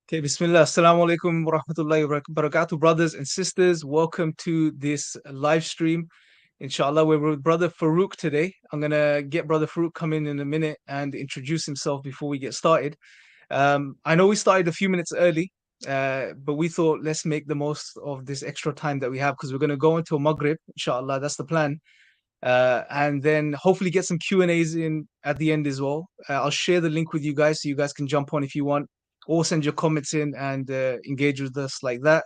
Okay, Bismillah. Assalamu alaikum wa rahmatullahi wa barakatuh, brothers and sisters. Welcome to this live stream. Inshallah, we're with Brother Faruq today. I'm going to get Brother Faruq come in a minute and introduce himself before we get started. I know we started a few minutes early, but we thought let's make the most of this extra time that we have because we're going to go until Maghrib, inshallah. That's the plan. And then hopefully get some Q&As in at the end as well. I'll share the link with you guys so you guys can jump on if you want, or send your comments in and engage with us like that.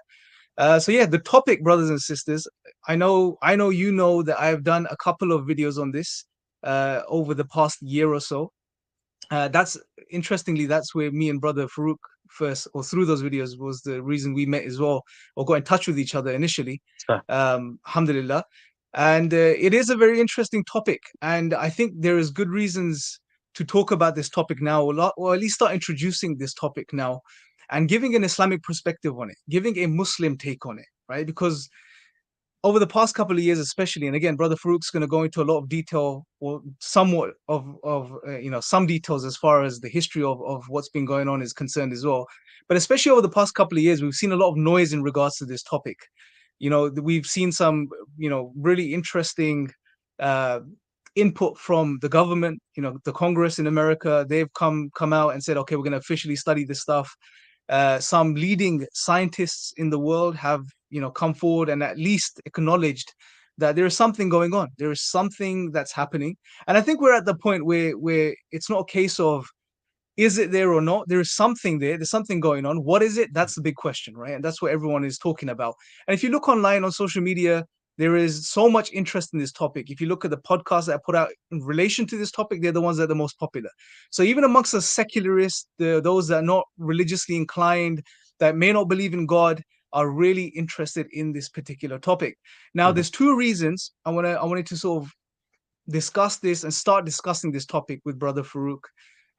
So yeah, the topic, brothers and sisters, I know you know that I've done a couple of videos on this over the past year or so. That's interestingly, that's where me and brother Farouk first, or through those videos, was the reason we met as well, or got in touch with each other initially. So, Alhamdulillah. And it is a very interesting topic, and I think there is good reasons to talk about this topic now, or at least start introducing this topic now, and giving an Islamic perspective on it, giving a Muslim take on it, right? Because over the past couple of years, especially, and again, Brother Farouk's going to go into a lot of detail, or somewhat of some details as far as the history of what's been going on is concerned as well. But especially over the past couple of years, we've seen a lot of noise in regards to this topic. We've seen some, really interesting uh, input from the government. The Congress in America, they've come out and said, okay, we're going to officially study this stuff. Some leading scientists in the world have come forward and at least acknowledged that there is something going on, there is something that's happening. And I think we're at the point where it's not a case of is it there or not. There is something there, there's something going on. What is it? That's the big question, right? And that's what everyone is talking about. And if you look online on social media, there is so much interest in this topic. If you look at the podcasts that I put out in relation to this topic, they're the ones that are the most popular. So even amongst the secularists, those that are not religiously inclined, that may not believe in God, are really interested in this particular topic. Now, mhm. there's two reasons I wanted to sort of discuss this and start discussing this topic with Brother Farouk.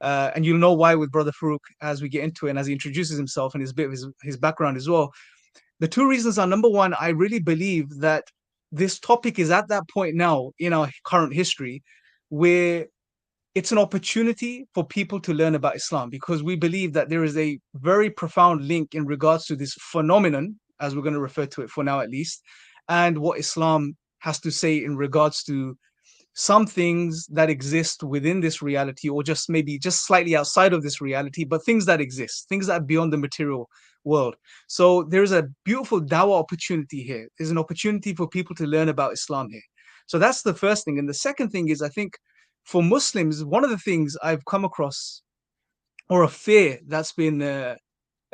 And you'll know why with Brother Farouk as we get into it and as he introduces himself and his bit of his background as well. The two reasons are, number one, I really believe that this topic is at that point now in our current history where it's an opportunity for people to learn about Islam, because we believe that there is a very profound link in regards to this phenomenon, as we're going to refer to it for now at least, and what Islam has to say in regards to some things that exist within this reality, or just maybe just slightly outside of this reality, but things that exist, things that are beyond the material world. So there's a beautiful dawah opportunity here. There's an opportunity for people to learn about Islam here. So that's the first thing. And the second thing is, I think for Muslims, one of the things I've come across, or a fear that's been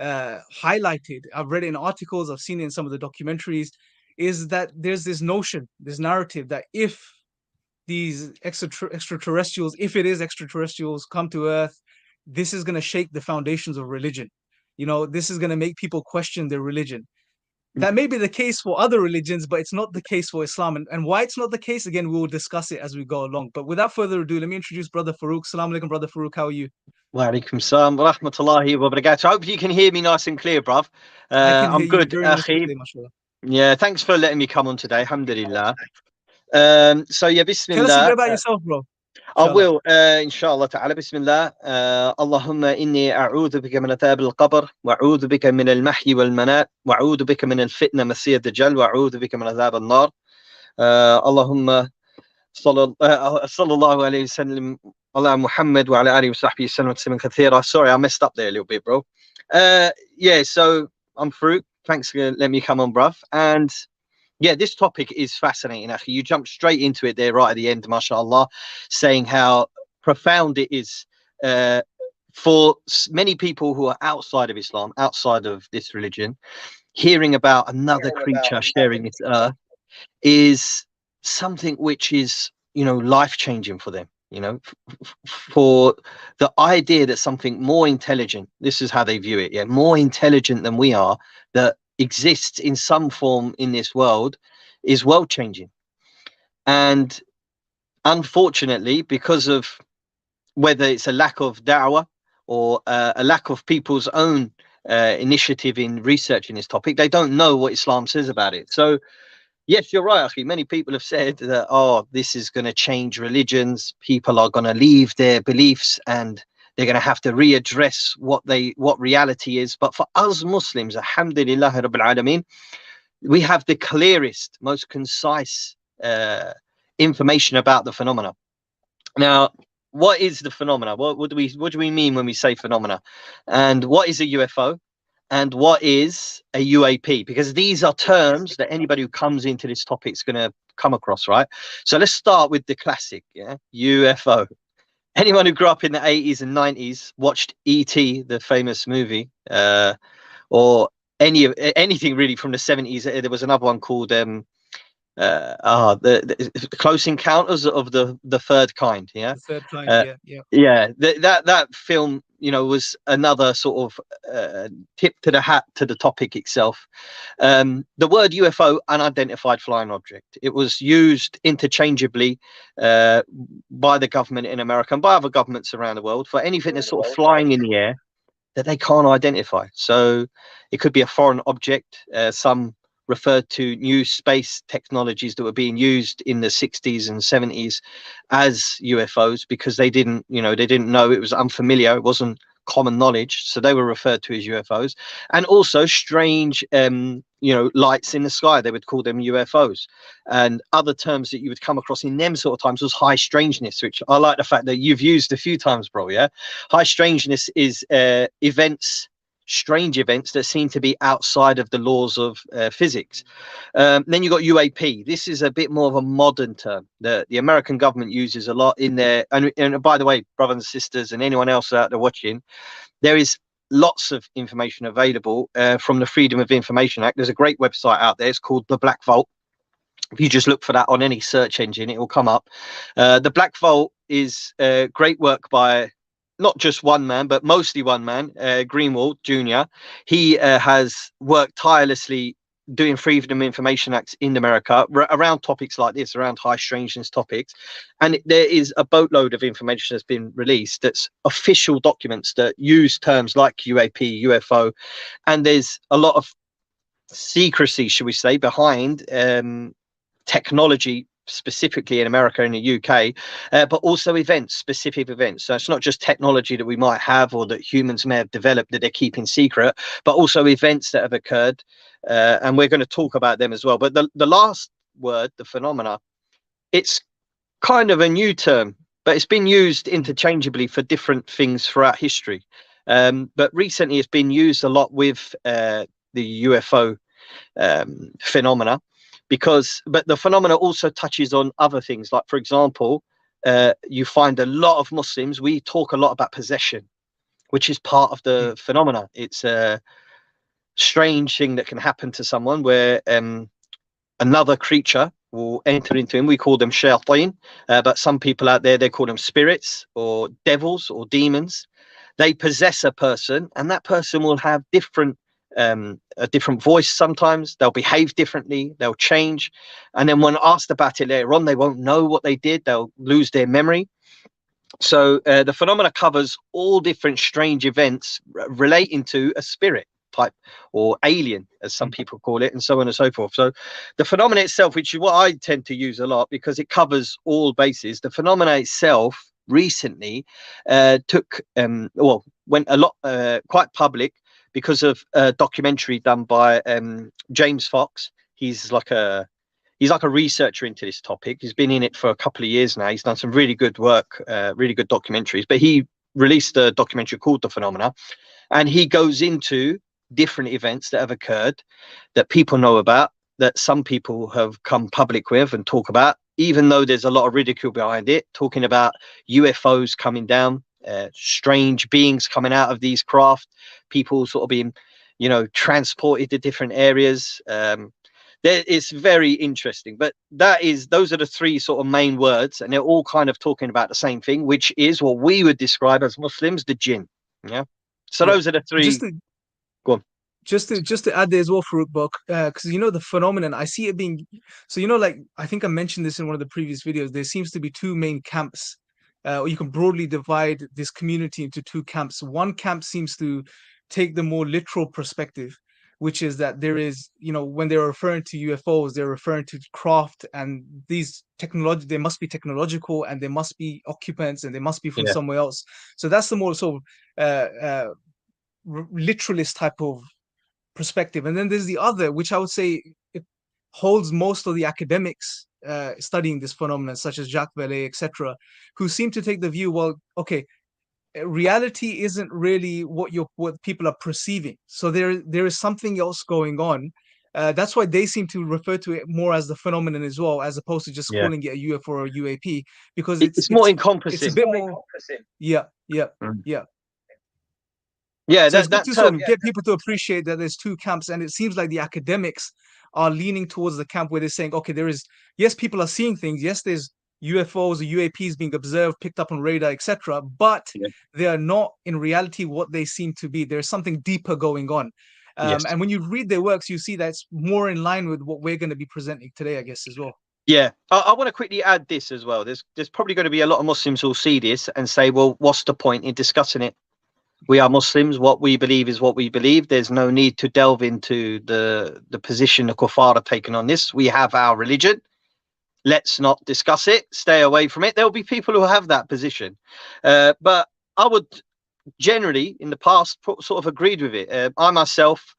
highlighted, I've read it in articles, I've seen it in some of the documentaries, is that there's this notion, this narrative that if these extraterrestrials, if it is extraterrestrials, come to Earth, this is going to shake the foundations of religion. This is going to make people question their religion. That may be the case for other religions, but it's not the case for Islam. And why it's not the case, again, we will discuss it as we go along. But without further ado, let me introduce Brother Farouk. Salaam alaikum, Brother Farouk. How are you? Wa alaikum salam wa rahmatullahi wa barakatuh. I hope you can hear me nice and clear, bruv. I can hear I'm you good, very nice and akhi. clear, mashallah. Yeah, thanks for letting me come on today. Alhamdulillah. So yeah, Tell us a bit bismillah. about yourself, bro. I Inshallah. will, inshallah ta'ala, bismillah. Allahumma inni a'udhu bika min athab al-qabr, wa a'udhu bika min al-mahyi wal-manat, wa a'udhu bika min al-fitna masih ad-dajjal, wa a'udhu bika min athab al-nar. Allahumma sallallahu alayhi wa sallam ala Muhammad wa ala alihi wa sahbihi sallam tasliman kathira. Sorry, I messed up there a little bit, bro. Yeah, so I'm Farouk. Thanks for letting me come on, bruv. And yeah, this topic is fascinating, actually. You jumped straight into it there right at the end, mashallah, saying how profound it is for many people who are outside of Islam, outside of this religion, hearing about another creature sharing this earth is something which is, life-changing for them. For the idea that something more intelligent, this is how they view it, yeah, more intelligent than we are, that exists in some form in this world, is world changing. And unfortunately, because of whether it's a lack of da'wah or a lack of people's own initiative in researching this topic, they don't know what Islam says about it. So yes, you're right, Akhi. Many people have said that, this is going to change religions. People are going to leave their beliefs and They're going to have to readdress what reality is. But for us Muslims, alhamdulillah rabbil alameen, we have the clearest, most concise information about the phenomena. Now, what is the phenomena? What do we mean when we say phenomena? And what is a UFO? And what is a UAP? Because these are terms that anybody who comes into this topic is going to come across, right? So let's start with the classic, yeah, UFO. Anyone who grew up in the 80s and 90s watched E.T., the famous movie, or anything really from the 70s. There was another one called the Close Encounters of the Third Kind. Yeah, The third kind, uh, yeah, yeah. yeah. That film, was another sort of tip to the hat to the topic itself. The word UFO, unidentified flying object, it was used interchangeably by the government in America and by other governments around the world for anything that's sort of flying in the air that they can't identify. So it could be a foreign object. Some referred to new space technologies that were being used in the 60s and 70s as UFOs because they didn't know, it was unfamiliar, it wasn't common knowledge, so they were referred to as UFOs. And also strange lights in the sky, they would call them UFOs. And other terms that you would come across in them sort of times was high strangeness, which I like the fact that you've used a few times, bro. Yeah, high strangeness is strange events that seem to be outside of the laws of physics. Then you got UAP. This is a bit more of a modern term that the American government uses a lot in there. And by the way, brothers and sisters, and anyone else out there watching, there is lots of information available from the Freedom of Information Act. There's a great website out there. It's called the Black Vault. If you just look for that on any search engine, it will come up. The Black Vault is great work by not just one man, but mostly one man, Greenwald Jr. He has worked tirelessly doing Freedom of Information Acts in America around topics like this, around high strangeness topics. And there is a boatload of information that's been released that's official documents that use terms like UAP, UFO. And there's a lot of secrecy, should we say, behind technology, specifically in America and the UK, but also events, specific events. So it's not just technology that we might have or that humans may have developed that they're keeping secret, but also events that have occurred. And we're going to talk about them as well. But the last word, the phenomena, it's kind of a new term, but it's been used interchangeably for different things throughout history. But recently it's been used a lot with the UFO phenomena. But the phenomena also touches on other things, like, for example, you find a lot of Muslims, we talk a lot about possession, which is part of the phenomena. It's a strange thing that can happen to someone where another creature will enter into him. We call them shayateen, but some people out there, they call them spirits or devils or demons. They possess a person, and that person will have a different voice. Sometimes they'll behave differently, they'll change, and then when asked about it later on, they won't know what they did, they'll lose their memory. So the phenomena covers all different strange events relating to a spirit type or alien, as some people call it, and so on and so forth. So the phenomena itself, which is what I tend to use a lot because it covers all bases, the phenomena itself recently went a lot quite public because of a documentary done by James Fox. He's like a researcher into this topic. He's been in it for a couple of years now. He's done some really good work, really good documentaries. But he released a documentary called The Phenomena, and he goes into different events that have occurred that people know about, that some people have come public with and talk about, even though there's a lot of ridicule behind it, talking about UFOs coming down, strange beings coming out of these craft, people sort of being, transported to different areas. It's very interesting, but those are the three sort of main words, and they're all kind of talking about the same thing, which is what we would describe as Muslims, the Jinn. Yeah. So Yeah. those are the three. Just to Go on. just to add there as well, Farouk, because the phenomenon, I see it being so, like I think I mentioned this in one of the previous videos. There seems to be two main camps, or you can broadly divide this community into two camps. One camp seems to take the more literal perspective, which is that there is, when they're referring to UFOs, they're referring to craft, and these technology, they must be technological, and they must be occupants, and they must be from Yeah. somewhere else. So that's the more sort of literalist type of perspective. And then there's the other, which I would say it holds most of the academics studying this phenomenon, such as Jacques Vallée, etc., who seem to take the view, well, okay, reality isn't really what people are perceiving. So there is something else going on. That's why they seem to refer to it more as the phenomenon as well, as opposed to just Yeah. calling it a UFO or a UAP, because It's more it's a encompassing. bit more. Yeah, yeah, Mm. yeah. Yeah, So it's that good that to sort term. of get people to appreciate that there's two camps, and it seems like the academics are leaning towards the camp where they're saying, okay, there is, yes, people are seeing things, yes, there's UFOs or UAPs being observed, picked up on radar, etc., but Yeah. they are not in reality what they seem to be. There's something deeper going on. Yes. And when you read their works, you see that it's more in line with what we're going to be presenting today, I guess, as well. Yeah, I want to quickly add this as well. There's probably going to be a lot of Muslims who'll see this and say, well, what's the point in discussing it? We are Muslims. What we believe is what we believe. There's no need to delve into the position the kuffar are taking on this. We have our religion. Let's not discuss it. Stay away from it. There'll be people who have that position. But I would generally, in the past, sort of agreed with it. I myself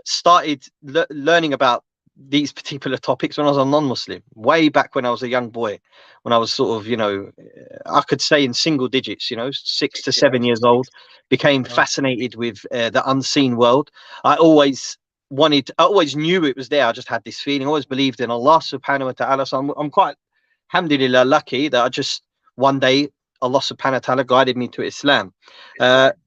started learning about these particular topics when I was a non-Muslim, way back when I was a young boy, when I was sort of, I could say in single digits, 6 to 7 years old, became Wow. fascinated with the unseen world. I always knew it was there. I just had this feeling. I always believed in Allah subhanahu wa ta'ala. So I'm quite, alhamdulillah, lucky that I just, one day, Allah subhanahu wa ta'ala guided me to Islam. But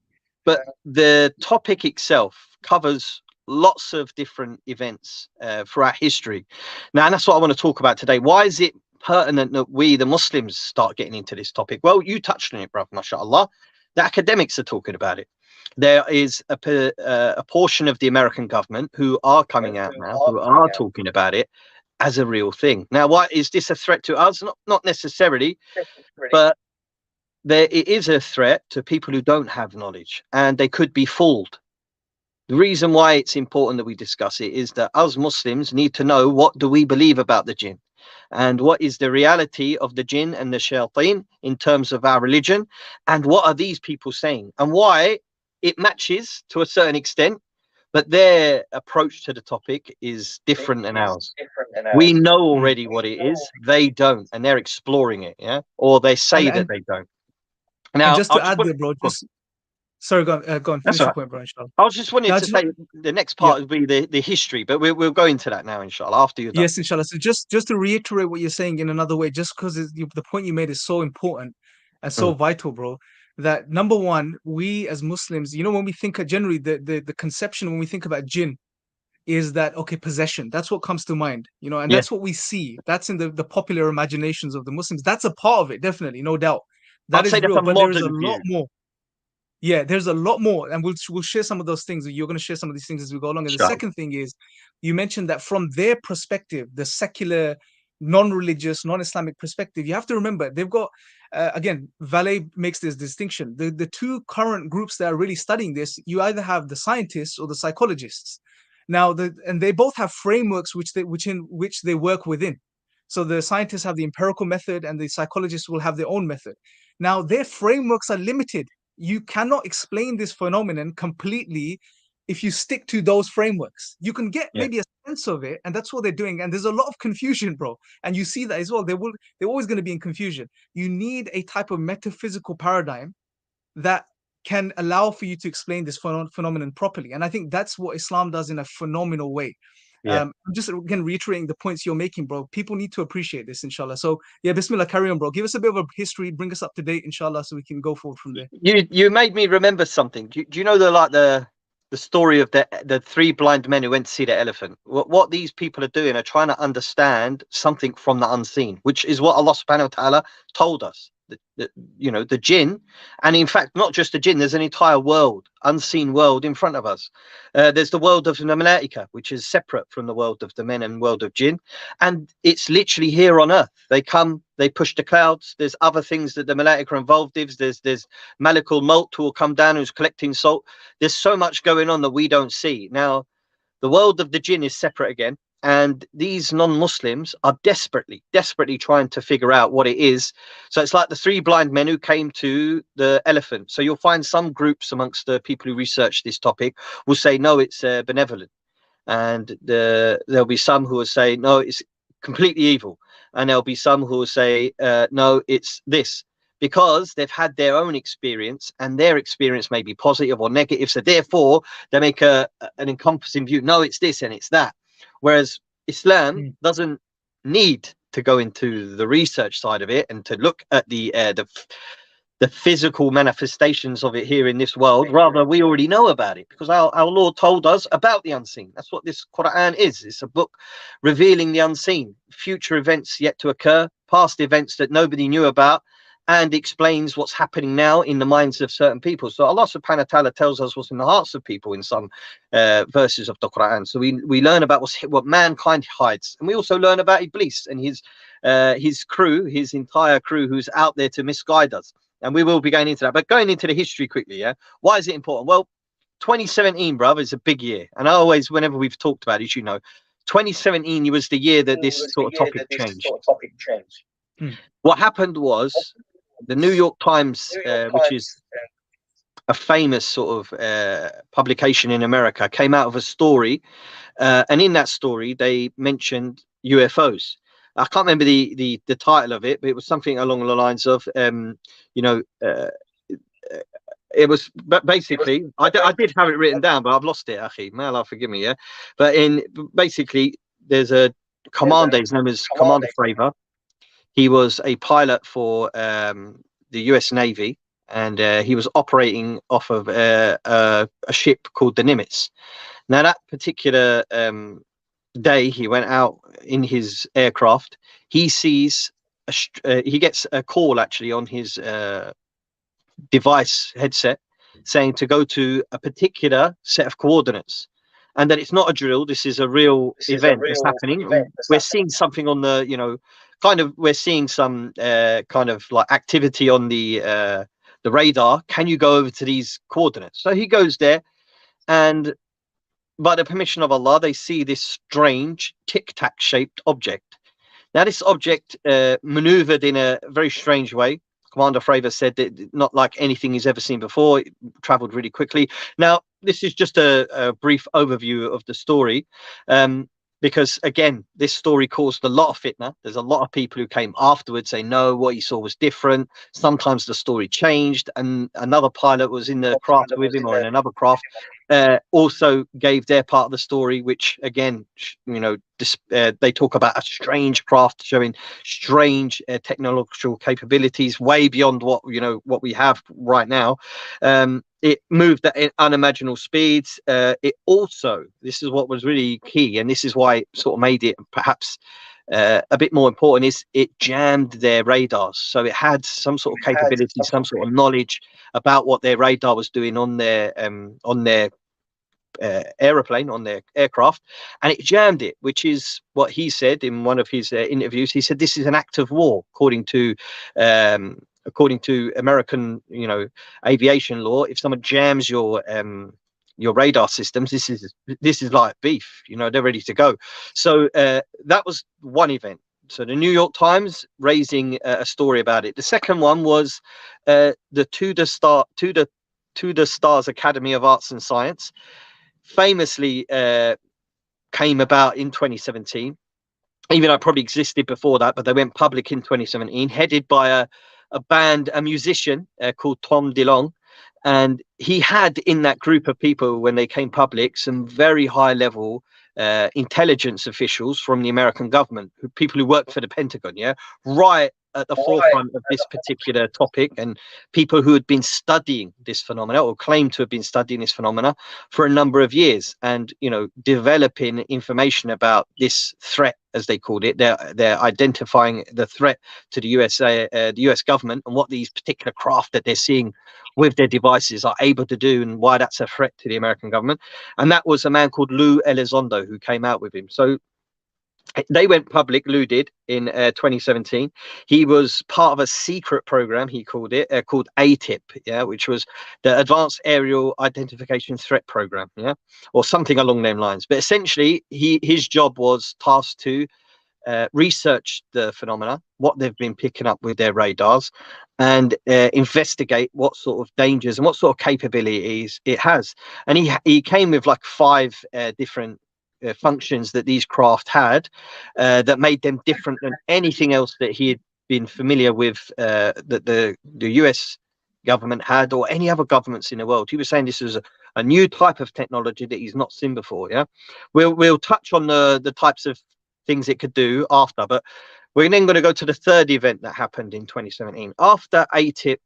the topic itself covers lots of different events throughout history. Now, and that's what I want to talk about today. Why is it pertinent that we, the Muslims, start getting into this topic? Well, you touched on it, brother, mashallah. The academics are talking about it. There is a portion of the American government who are coming out now, who are talking about it as a real thing. Now, why is this a threat to us? Not necessarily, but it is a threat to people who don't have knowledge, and they could be fooled. The reason why it's important that we discuss it is that us Muslims need to know, what do we believe about the jinn, and what is the reality of the jinn and the shayateen in terms of our religion, and what are these people saying, and why it matches to a certain extent, but their approach to the topic is different than ours. We know Mm. already what it is, they don't, and they're exploring it, yeah, or they And say that and they don't. and Now, just I to just add want, there, bro, go on. just sorry, go on, That's finish all your right. point, bro, inshallah. I was just wanting Now, to say the next yeah. part would be the history, but we'll go into that now, inshallah, after you're done. Yes, inshallah. So just to reiterate what you're saying in another way, just because the point you made is so important and so Mm. vital, bro. That number one, we as Muslims, when we think of generally the conception when we think about jinn is that, okay, possession. That's what comes to mind, and Yeah, that's what we see. That's in the popular imaginations of the Muslims. That's a part of it, definitely, no doubt. That I'd say is that's real, a but there is a modern lot view. more. Yeah, there's a lot more, and we'll share some of those things. You're going to share some of these things as we go along. And the Inshallah. second thing is, you mentioned that from their perspective, the secular, non-religious, non-Islamic perspective, you have to remember they've got, again, Vallée makes this distinction. The two current groups that are really studying this, you either have the scientists or the psychologists. Now, and they both have frameworks which they work within. So the scientists have the empirical method, and the psychologists will have their own method. Now, their frameworks are limited. You cannot explain this phenomenon completely if you stick to those frameworks. You can get Yeah, maybe a sense of it, and that's what they're doing. And there's a lot of confusion, bro. And you see that as well. They're always going to be in confusion. You need a type of metaphysical paradigm that can allow for you to explain this phenomenon properly. And I think that's what Islam does in a phenomenal way. yeah. I'm just again reiterating the points you're making, bro. People need to appreciate this, inshallah. So yeah, Bismillah, carry on, bro. Give us a bit of a history, bring us up to date, inshallah, so we can go forward from there. You made me remember something. Do you know the story of the three blind men who went to see the elephant? What these people are doing are trying to understand something from the unseen, which is what Allah subhanahu wa ta'ala told us. The jinn, and in fact, not just the jinn, there's an entire world, unseen world in front of us. There's the world of the malaika, which is separate from the world of the men and world of jinn, and it's literally here on earth. They come, they push the clouds. There's other things that the malaika are involved with. There's Malakul Maut who will come down, who's collecting salt. There's so much going on that we don't see. Now, The world of the jinn is separate again. And these non-Muslims are desperately trying to figure out what it is. So it's like the three blind men who came to the elephant. So you'll find some groups amongst the people who research this topic will say, no, it's benevolent. And there'll be some who will say, no, it's completely evil. And there'll be some who will say, no, it's this. Because they've had their own experience, and their experience may be positive or negative. So therefore, they make an encompassing view. No, it's this and it's that. Whereas Islam doesn't need to go into the research side of it and to look at the physical manifestations of it here in this world. Rather, we already know about it, because our Lord told us about the unseen. That's what this Quran is. It's a book revealing the unseen, future events yet to occur, past events that nobody knew about, and explains what's happening now in the minds of certain people. So Allah subhanahu wa ta'ala tells us what's in the hearts of people in some verses of the Quran. So we learn about what mankind hides, and we also learn about Iblis and his crew, his entire crew, who's out there to misguide us. And we will be going into that. But going into the history quickly, yeah? Why is it important? Well, 2017, brother, is a big year. And I always, whenever we've talked about it, 2017 was the year that this sort of topic changed. What happened was the New York Times, which is a famous sort of publication in America, came out of a story. And in that story, they mentioned UFOs. I can't remember the title of it, but it was something along the lines of, it was basically, I did have it written down, but I've lost it, Akhi. May Allah forgive me, yeah? But basically, there's a commander, his name is Commander Fravor. He was a pilot for the US Navy, and he was operating off of a ship called the Nimitz. Now, that particular day he went out in his aircraft, he sees he gets a call actually on his device headset saying to go to a particular set of coordinates, and that it's not a drill, this is a real event that's happening. We're seeing something on the we're seeing some kind of like activity on the radar. Can you go over to these coordinates? So he goes there, and by the permission of Allah, they see this strange tic-tac shaped object. Now, this object maneuvered in a very strange way. Commander Fravor said that not like anything he's ever seen before. It traveled really quickly. Now, this is just a brief overview of the story. Because again, this story caused a lot of fitna. There's a lot of people who came afterwards saying, no, what he saw was different. Sometimes the story changed, and another pilot was in the craft with him, or in another craft, also gave their part of the story, which again, they talk about a strange craft showing strange technological capabilities way beyond what we have right now. It moved at unimaginable speeds. It also, this is what was really key, and this is why it sort of made it perhaps a bit more important, is it jammed their radars. So it had some sort of capability, some sort of knowledge about what their radar was doing on their aeroplane, on their aircraft, and it jammed it, which is what he said in one of his interviews. He said this is an act of war, according to American aviation law. If someone jams your radar systems, this is like beef. They're ready to go. So that was one event. So the New York Times raising a story about it. The second one was the Tudor Stars Academy of Arts and Science, famously came about in 2017. Even though it probably existed before that, but they went public in 2017, headed by a musician called Tom DeLonge. And he had in that group of people, when they came public, some very high level intelligence officials from the American government, people who work for the Pentagon, right at the forefront of this particular topic, and people who had been studying this phenomena, or claimed to have been studying this phenomena, for a number of years, and developing information about this threat, as they called it. They're identifying the threat to the US government, and what these particular craft that they're seeing with their devices are able to do, and why that's a threat to the American government. And that was a man called Lou Elizondo who came out with him. So They went public, Lou did, in 2017. He was part of a secret program, he called it, called ATIP, yeah, which was the Advanced Aerial Identification Threat Program, yeah, or something along them lines. But essentially, his job was tasked to research the phenomena, what they've been picking up with their radars, and investigate what sort of dangers and what sort of capabilities it has. And he came with like 5 different functions that these craft had that made them different than anything else that he had been familiar with, that the US government had, or any other governments in the world. He was saying this was a new type of technology that he's not seen before. Yeah, we'll touch on the types of things it could do after, but we're then going to go to the 3rd event that happened in 2017 after ATIP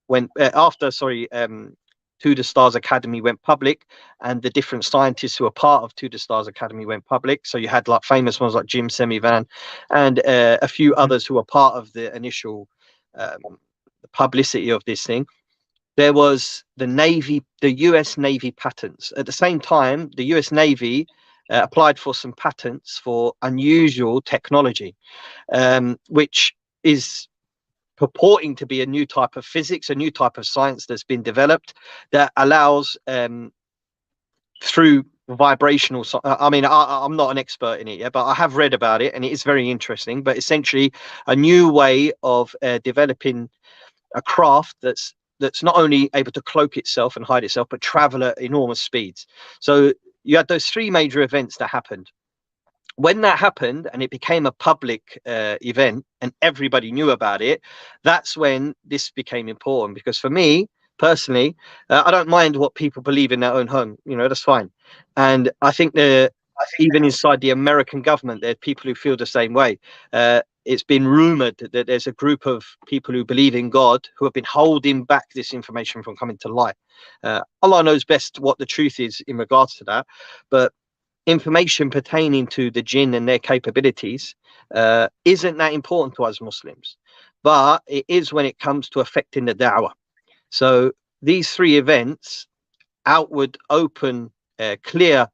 went To the Stars Academy went public, and the different scientists who were part of To the Stars Academy went public. So you had like famous ones like Jim Semivan and a few others who were part of the initial publicity of this thing. There was the US Navy patents. At the same time, the US Navy applied for some patents for unusual technology, which is purporting to be a new type of physics, a new type of science that's been developed that allows through vibrational. I'm not an expert in it yet, but I have read about it, and it is very interesting. But essentially, a new way of developing a craft that's not only able to cloak itself and hide itself, but travel at enormous speeds. So you had those 3 major events that happened. When that happened and it became a public event and everybody knew about it, that's when this became important. Because for me personally, I don't mind what people believe in their own home. That's fine. And I think even inside the American government, there are people who feel the same way. It's been rumored that there's a group of people who believe in God who have been holding back this information from coming to light. Allah knows best what the truth is in regards to that, but information pertaining to the jinn and their capabilities isn't that important to us Muslims, but it is when it comes to affecting the da'wah. So these 3 events, outward, open, clear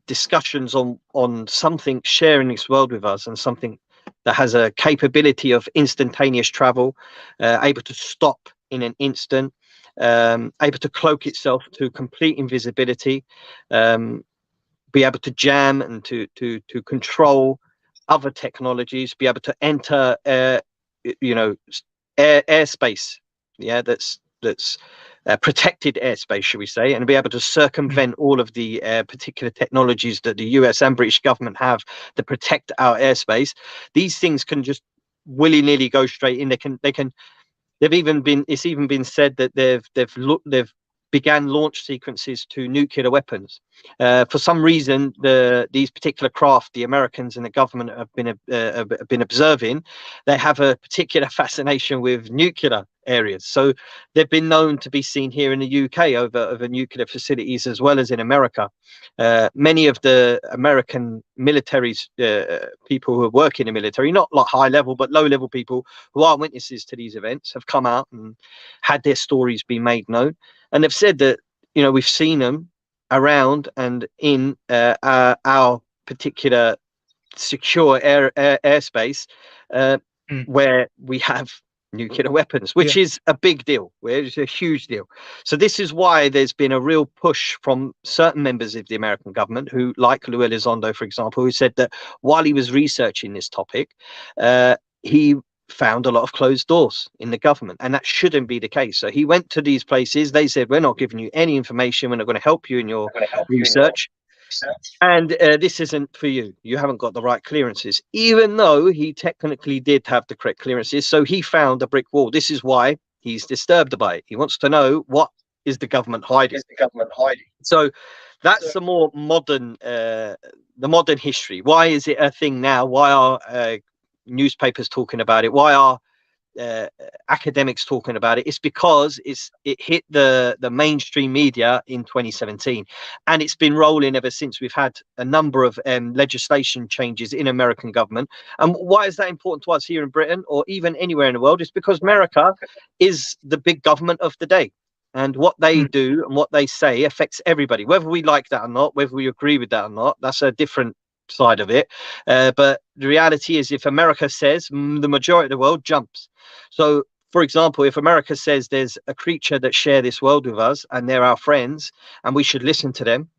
discussions on something sharing this world with us, and something that has a capability of instantaneous travel, able to stop in an instant, able to cloak itself to complete invisibility, be able to jam and to control other technologies, be able to enter airspace, yeah, that's protected airspace, should we say, and be able to circumvent all of the particular technologies that the US and British government have to protect our airspace. These things can just willy-nilly go straight in. It's even been said that they've began launch sequences to nuclear weapons. For some reason, these particular craft, the Americans and the government have been observing, they have a particular fascination with nuclear areas. So they've been known to be seen here in the UK over nuclear facilities, as well as in America. Many of the American military's people who work in the military, not like high level, but low level people who are witnesses to these events, have come out and had their stories be made known. And they've said that, we've seen them around and in our particular secure airspace where we have nuclear weapons, which is a big deal, it's a huge deal. So this is why there's been a real push from certain members of the American government, who, like Lou Elizondo, for example, who said that while he was researching this topic, he found a lot of closed doors in the government, and that shouldn't be the case. So he went to these places. They said, we're not giving you any information, we're not going to help you in your research, and this isn't for you, you haven't got the right clearances, even though he technically did have the correct clearances. So he found a brick wall. This is why he's disturbed by it. He wants to know, what is the government hiding? So that's the more modern history. Why is it a thing now? Why are newspapers talking about it? Why are academics talking about it? It's because it hit the mainstream media in 2017, and it's been rolling ever since. We've had a number of legislation changes in American government. And why is that important to us here in Britain, or even anywhere in the world? It's because America is the big government of the day, and what they do and what they say affects everybody, whether we like that or not, whether we agree with that or not. That's a different side of it. But the reality is, if America says, the majority of the world jumps. So, for example, if America says there's a creature that share this world with us and they're our friends and we should listen to them,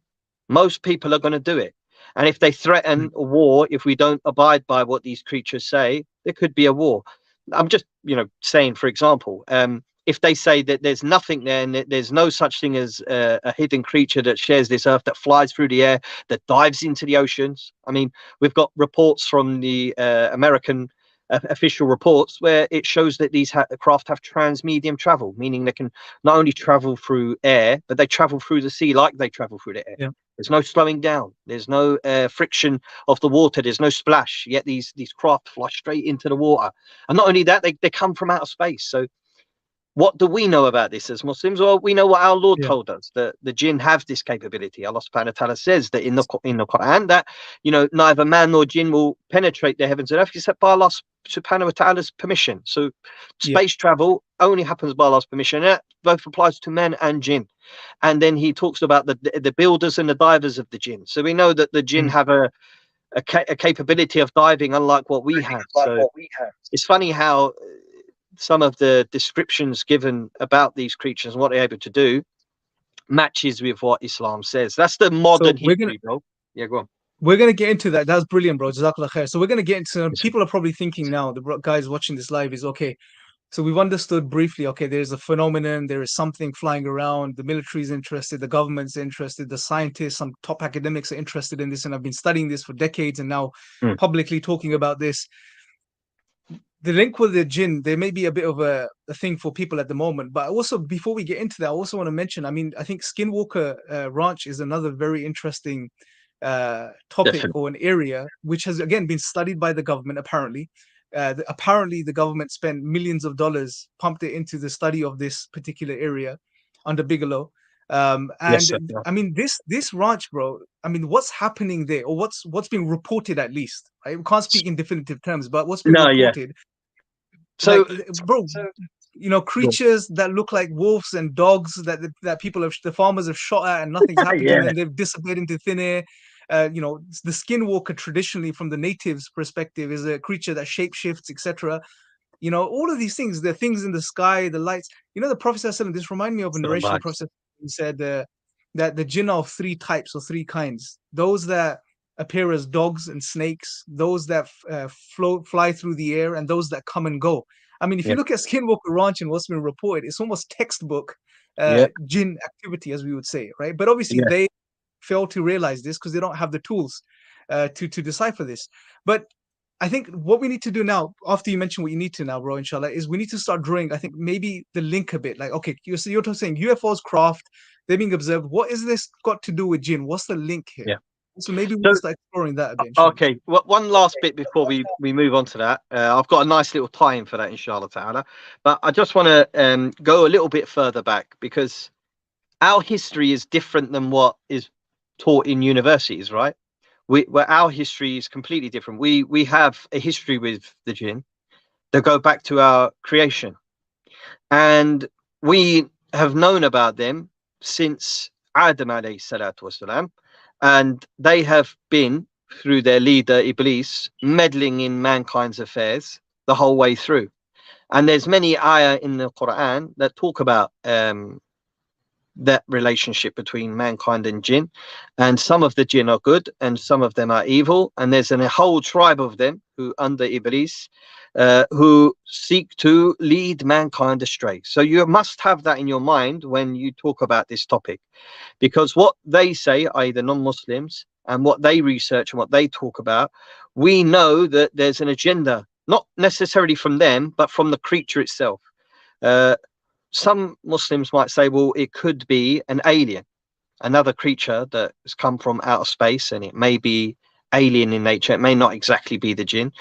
most people are going to do it. And if they threaten a war, if we don't abide by what these creatures say, there could be a war. I'm just, saying, for example, if they say that there's nothing there and there's no such thing as a hidden creature that shares this earth, that flies through the air, that dives into the oceans. I mean, we've got reports from the American official reports where it shows that these craft have transmedium travel, meaning they can not only travel through air, but they travel through the sea like they travel through the air. Yeah. There's no slowing down. There's no friction of the water. There's no splash. Yet these craft fly straight into the water. And not only that, they come from outer space. So what do we know about this as Muslims? Well, we know what our Lord told us, that the jinn have this capability. Allah subhanahu wa ta'ala says that in the Quran that, neither man nor jinn will penetrate the heavens and earth except by Allah subhanahu wa ta'ala's permission. So space travel only happens by Allah's permission. And that both applies to men and jinn. And then he talks about the builders and the divers of the jinn. So we know that the jinn have a capability of diving unlike what we have. So it's funny how some of the descriptions given about these creatures and what they're able to do matches with what Islam says. That's the modern history, bro. Yeah, go on. We're going to get into that. That's brilliant, bro. Jazakallah khair. So we're going to get into, people are probably thinking now, the guys watching this live is, okay, so we've understood briefly, okay, there's a phenomenon, there is something flying around, the military is interested, the government's interested, the scientists, some top academics are interested in this and have been studying this for decades and now publicly talking about this. The link with the jinn, there may be a bit of a thing for people at the moment, but also before we get into that, I also want to mention, I think Skinwalker Ranch is another very interesting topic or an area which has again been studied by the government. Apparently the government spent millions of dollars, pumped it into the study of this particular area under Bigelow. This ranch, bro, what's happening there, or what's being reported, at least, right? We can't speak in definitive terms, but what's been reported. So, bro, creatures that look like wolves and dogs that the farmers have shot at and nothing's happened to them. They've disappeared into thin air. The skinwalker, traditionally from the natives' perspective, is a creature that shapeshifts, etc. All of these things, the things in the sky, the lights. The Prophet ﷺ, this reminds me of a narration. The Prophet said that the jinn are of three types or three kinds: those that appear as dogs and snakes, those that fly through the air, and those that come and go. If you look at Skinwalker Ranch and what's been reported, it's almost textbook jinn activity, as we would say, right? But obviously they fail to realize this because they don't have the tools to decipher this. But I think what we need to do now, after you mention what you need to now, bro, inshallah, is we need to start drawing, I think, maybe the link a bit. Like, okay, you're saying UFOs craft, they're being observed. What is this got to do with jinn? What's the link here? Yeah. So maybe we'll start exploring that a bit. Inshallah. Okay, one last bit before we move on to that. I've got a nice little tie-in for that, inshallah ta'ala. But I just want to go a little bit further back, because our history is different than what is taught in universities, right? Where our history is completely different. We have a history with the jinn that go back to our creation. And we have known about them since Adam alayhi salatu wasalam. And they have been, through their leader Iblis, meddling in mankind's affairs the whole way through. And there's many ayah in the Quran that talk about that relationship between mankind and jinn. And some of the jinn are good and some of them are evil. And there's a whole tribe of them who, under Iblis, who seek to lead mankind astray. So you must have that in your mind when you talk about this topic, because what they say, i.e. the non-Muslims, and what they research and what they talk about, we know that there's an agenda, not necessarily from them, but from the creature itself. Some Muslims might say, well, it could be an alien, another creature that has come from outer space, and it may be alien in nature. It may not exactly be the jinn.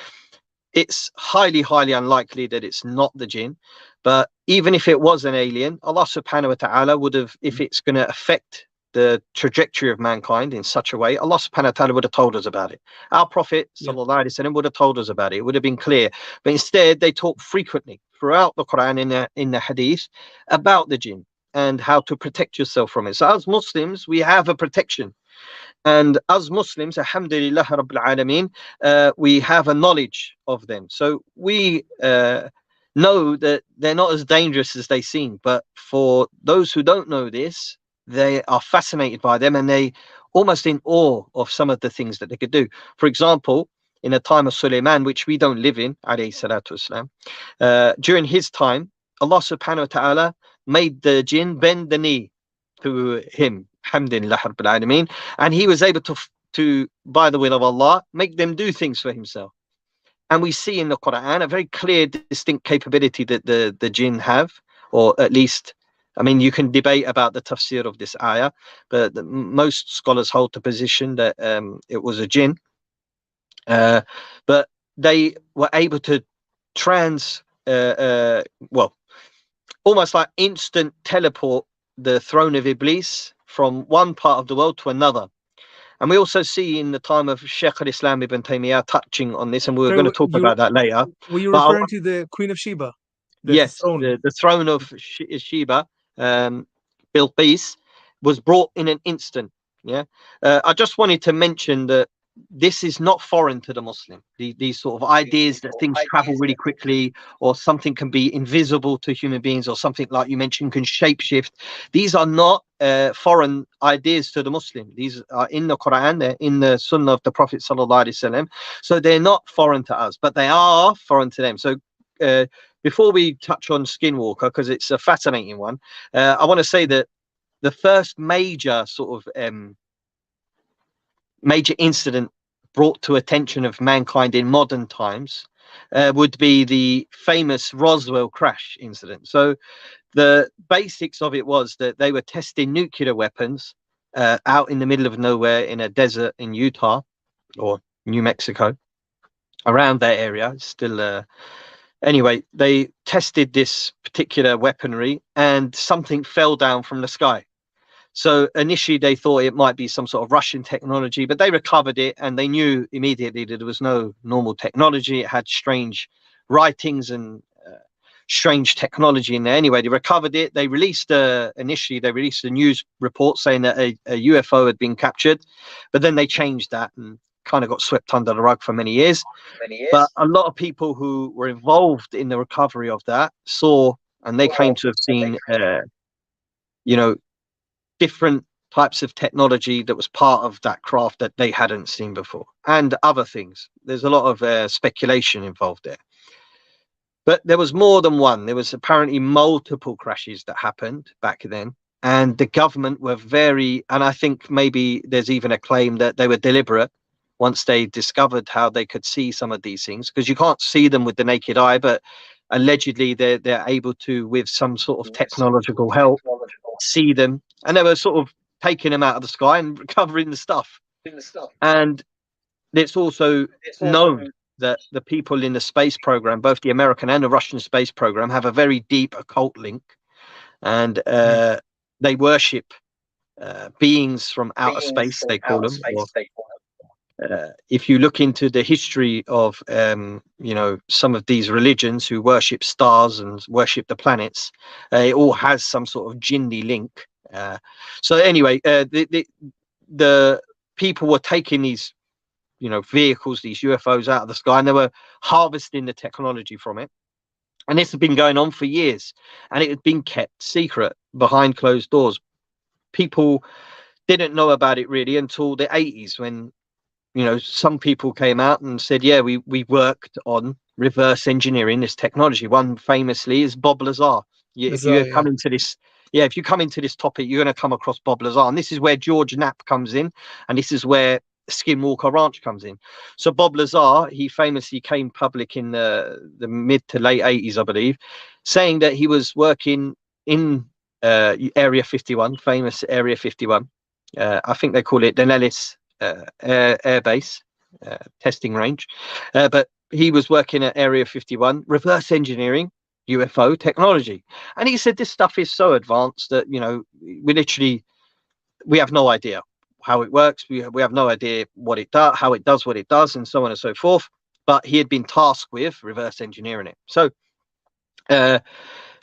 It's highly, highly unlikely that it's not the jinn. But even if it was an alien, Allah subhanahu wa ta'ala would have, if it's going to affect the trajectory of mankind in such a way, Allah subhanahu wa ta'ala would have told us about it. Our Prophet sallallahu alaihi wasallam would have told us about it. It would have been clear. But instead, they talk frequently throughout the Quran, in the hadith, about the jinn and how to protect yourself from it. So as Muslims, we have a protection. And as Muslims, alhamdulillah rabbil alameen, we have a knowledge of them. So we know that they're not as dangerous as they seem. But for those who don't know this, they are fascinated by them, and they almost in awe of some of the things that they could do. For example, in the time of Sulaiman, which we don't live in, alayhi salatu wasalam, during his time, Allah subhanahu wa ta'ala made the jinn bend the knee to him, alhamdulillah rabbil alameen, and he was able to, by the will of Allah, make them do things for himself. And we see in the Quran a very clear, distinct capability that the jinn have, or at least, I mean, you can debate about the tafsir of this ayah, but most scholars hold the position that it was a jinn. But they were able to well, almost like instant teleport the throne of Iblis from one part of the world to another. And we also see in the time of Sheikh al-Islam ibn Taymiyyah touching on this, and we're going to talk about that later. Were you But referring to the Queen of Sheba? yes, Throne. the throne of Sheba, Bilqis, was brought in an instant. Yeah, I just wanted to mention that this is not foreign to the Muslim. These sort of ideas that things travel really quickly, or something can be invisible to human beings, or something like you mentioned can shapeshift. These are not foreign ideas to the Muslim. These are in the Quran, they're in the Sunnah of the Prophet sallallahu alaihi wasallam. So they're not foreign to us, but they are foreign to them. So before we touch on Skinwalker, because it's a fascinating one, I want to say that the first major sort of major incident brought to attention of mankind in modern times would be the famous Roswell crash incident. So the basics of it was that they were testing nuclear weapons out in the middle of nowhere in a desert in Utah or New Mexico, around that area. Still, anyway, they tested this particular weaponry, and something fell down from the sky. So initially they thought it might be some sort of Russian technology, but they recovered it, and they knew immediately that there was no normal technology. It had strange writings and strange technology in there. Anyway, they recovered it. They released initially they released a news report saying that a UFO had been captured, but then they changed that and kind of got swept under the rug for many years. But a lot of people who were involved in the recovery of that saw, and they claim to have seen, you know, different types of technology that was part of that craft that they hadn't seen before, and other things. There's a lot of speculation involved there. But there was more than one. There was apparently multiple crashes that happened back then. And the government were very, and I think maybe there's even a claim that they were deliberate once they discovered how they could see some of these things, because you can't see them with the naked eye, but allegedly they're able to, with some sort of technological help, see them. And they were sort of taking them out of the sky and recovering the stuff. And it's also known that the people in the space program, both the American and the Russian space program, have a very deep occult link, and they worship beings from outer space, they call them. Or, if you look into the history of, you know, some of these religions who worship stars and worship the planets, it all has some sort of jinni link. So anyway, the people were taking these, you know, vehicles, these UFOs out of the sky, and they were harvesting the technology from it. And this had been going on for years, and it had been kept secret behind closed doors. People didn't know about it really until the 80s, when, you know, some people came out and said, yeah, we worked on reverse engineering this technology. One famously is Bob Lazar. If you come into this, if you come into this topic, you're going to come across Bob Lazar, and this is where George Knapp comes in, and this is where Skinwalker Ranch comes in. So Bob Lazar, he famously came public in the mid to late 80s, I believe, saying that he was working in Area 51, famous Area 51. I think they call it Denellis Air Base testing range. But he was working at Area 51, reverse engineering UFO technology. And he said this stuff is so advanced that, you know, we have no idea how it works. We have no idea what it does, how it does what it does, and so on and so forth. But he had been tasked with reverse engineering it. So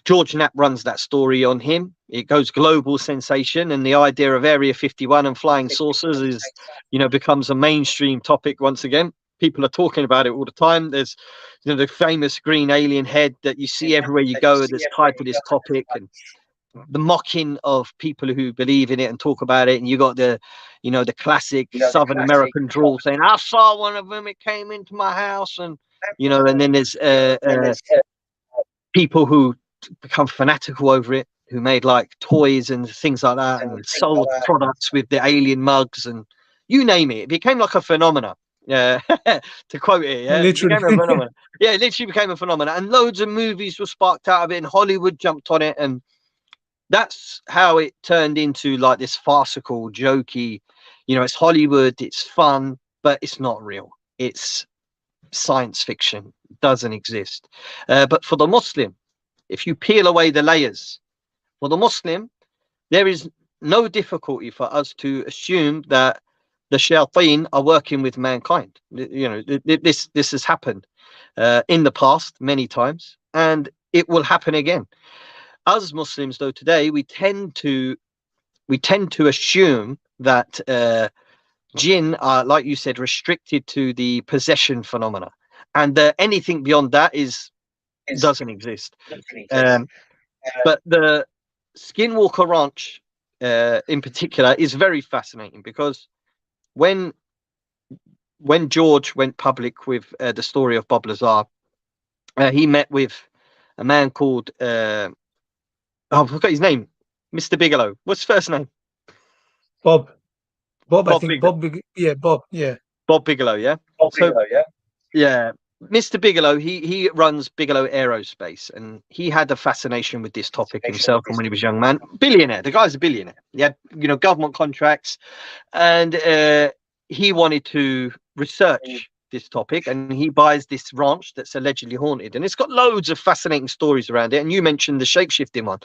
George Knapp runs that story on him. It goes global sensation, and the idea of Area 51 and flying saucers is, becomes a mainstream topic once again. People are talking about it all the time. There's, the famous green alien head that you see everywhere you go that's tied to this topic, and the mocking of people who believe in it and talk about it. And you got the classic Southern American drawl saying, "I saw one of them. It came into my house," and and then there's people who become fanatical over it, who made like toys and things like that, and sold products with the alien mugs, and you name it. It became like a phenomenon. Yeah, to quote it, it Literally. became a phenomenon. Yeah, it literally became a phenomenon, and loads of movies were sparked out of it, and Hollywood jumped on it, and that's how it turned into like this farcical, jokey. It's Hollywood, it's fun, but it's not real. It's science fiction. It doesn't exist. But for the Muslim, if you peel away the layers, for the Muslim, there is no difficulty for us to assume that the shayateen are working with mankind. This has happened in the past many times, and it will happen again. Us Muslims, though, today we tend to assume that Jinn are, like you said, restricted to the possession phenomena, and anything beyond that doesn't exist. But the Skinwalker Ranch, in particular, is very fascinating because when George went public with the story of Bob Lazar, he met with a man called I forgot his name, Mr. Bigelow. What's his first name? Bob. I Bob think Bigelow. Bob. Yeah, Bob. Yeah. Bob Bigelow. Yeah. Yeah. Mr. Bigelow, he runs Bigelow Aerospace, and he had a fascination with this topic himself from when he was a young man. Billionaire. The guy's a billionaire. He had, government contracts, and he wanted to research this topic, and he buys this ranch that's allegedly haunted, and it's got loads of fascinating stories around it. And you mentioned the shape-shifting one.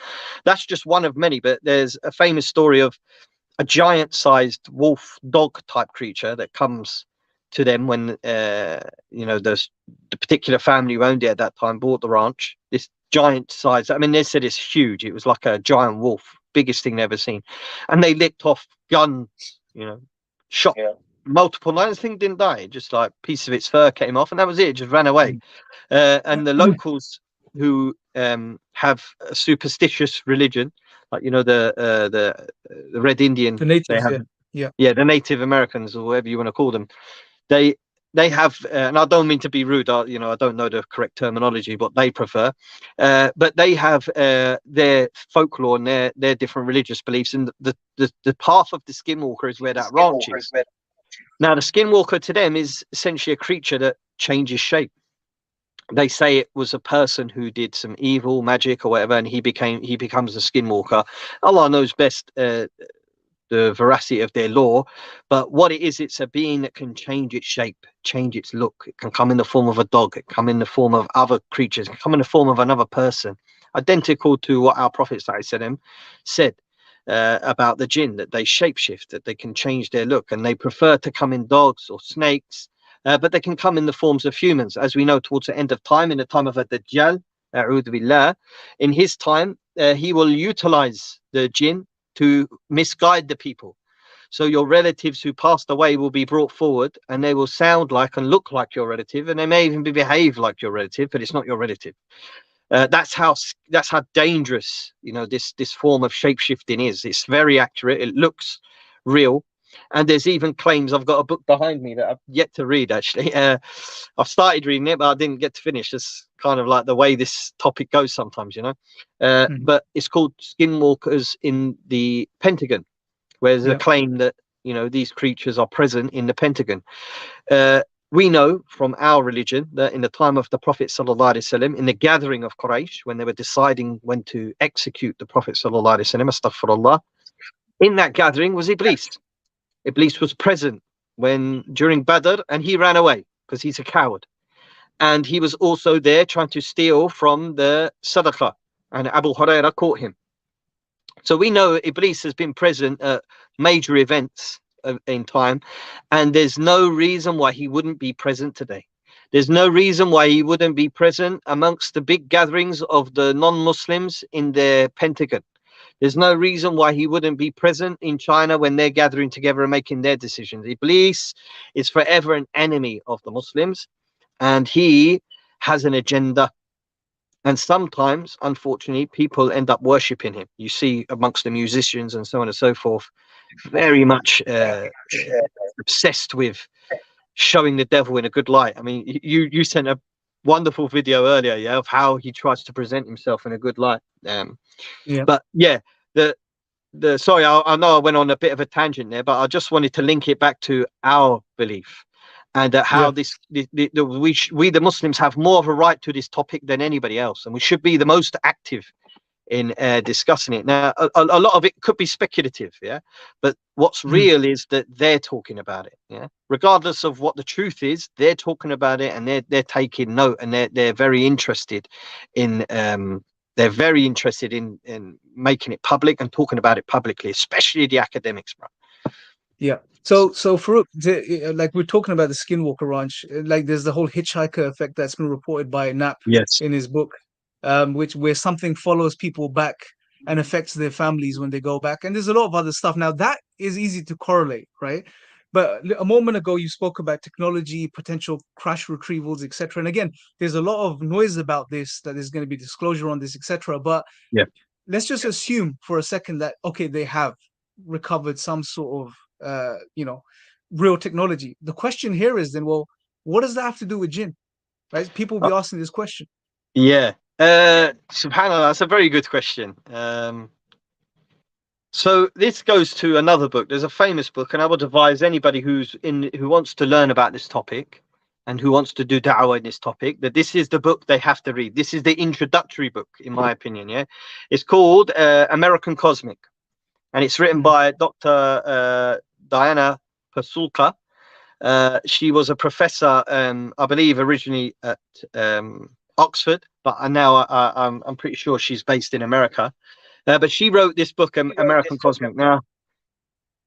That's just one of many, but there's a famous story of a giant-sized wolf dog type creature that comes to them when the particular family who owned it at that time bought the ranch. This giant size, I mean, they said it's huge. It was like a giant wolf, biggest thing they've ever seen. And they licked off guns, shot multiple lines. Thing didn't die, just like a piece of its fur came off, and that was it. It just ran away. And the locals who have a superstitious religion, like the Red Indian, The natives. they have, yeah, the Native Americans, or whatever you want to call them, they have, and I don't mean to be rude, I don't know the correct terminology, but they prefer, but they have their folklore and their different religious beliefs, and the path of the Skinwalker is where that ranch is. Now, the Skinwalker to them is essentially a creature that changes shape. They say it was a person who did some evil magic or whatever, and he becomes a Skinwalker. Allah knows best the veracity of their law, but what it is, it's a being that can change its shape, change its look. It can come in the form of a dog, it can come in the form of other creatures, it can come in the form of another person, identical to what our Prophet said about the Jinn, that they shapeshift, that they can change their look, and they prefer to come in dogs or snakes, but they can come in the forms of humans. As we know, towards the end of time, in the time of a Dajjal, a'udhu billah, in his time, he will utilize the Jinn to misguide the people. So your relatives who passed away will be brought forward, and they will sound like and look like your relative, and they may even behave like your relative, but it's not your relative. That's how dangerous this form of shapeshifting is. It's very accurate. It looks real, and there's even claims. I've got a book behind me that I've yet to read. Actually, I've started reading it, but I didn't get to finish. It's kind of like the way this topic goes sometimes, But it's called Skinwalkers in the Pentagon, where there's a claim that these creatures are present in the Pentagon. We know from our religion that in the time of the Prophet ﷺ, in the gathering of Quraysh, when they were deciding when to execute the Prophet ﷺ, astaghfirullah, in that gathering was Iblis. Iblis was present during Badr, and he ran away because he's a coward. And he was also there trying to steal from the Sadaqah, and Abu Hurairah caught him. So we know Iblis has been present at major events in time, and there's no reason why he wouldn't be present today. There's no reason why he wouldn't be present amongst the big gatherings of the non-Muslims in the Pentagon. There's no reason why he wouldn't be present in China when they're gathering together and making their decisions. Iblis is forever an enemy of the Muslims, and he has an agenda. And sometimes, unfortunately, people end up worshipping him. You see amongst the musicians and so on and so forth, very much obsessed with showing the devil in a good light. I mean, you sent a wonderful video earlier, yeah, of how he tries to present himself in a good light. Yeah. But yeah, the sorry, I know I went on a bit of a tangent there, but I just wanted to link it back to our belief and how Yeah. we the Muslims have more of a right to this topic than anybody else, and we should be the most active in discussing it. Now, a lot of it could be speculative, yeah, but what's Mhm. real is that they're talking about it, yeah. Regardless of what the truth is, they're talking about it, and they're taking note, and they're very interested in in making it public and talking about it publicly, especially the academics, bro. Yeah. So Farouk, like we're talking about the Skinwalker Ranch, like there's the whole hitchhiker effect that's been reported by Knapp Yes. in his book, which where something follows people back and affects their families when they go back. And there's a lot of other stuff. Now that is easy to correlate, right? But a moment ago you spoke about technology, potential crash retrievals, etc. And again, there's a lot of noise about this, that there's going to be disclosure on this, etc. But Yeah. let's just assume for a second that okay, they have recovered some sort of real technology. The question here is then, well, what does that have to do with Jinn? Right? People will Uh, be asking this question. yeah. Subhanallah, that's a very good question. So this goes to another book. There's a famous book, and I would advise anybody who wants to learn about this topic and who wants to do da'wah in this topic, that this is the book they have to read. This is the introductory book, in my opinion. Yeah, it's called American Cosmic, and it's written Mhm. by Dr. Diana Pasulka. She was a professor, I believe, originally at Oxford, but I'm pretty sure she's based in America. But she wrote this book, American Cosmic. Now,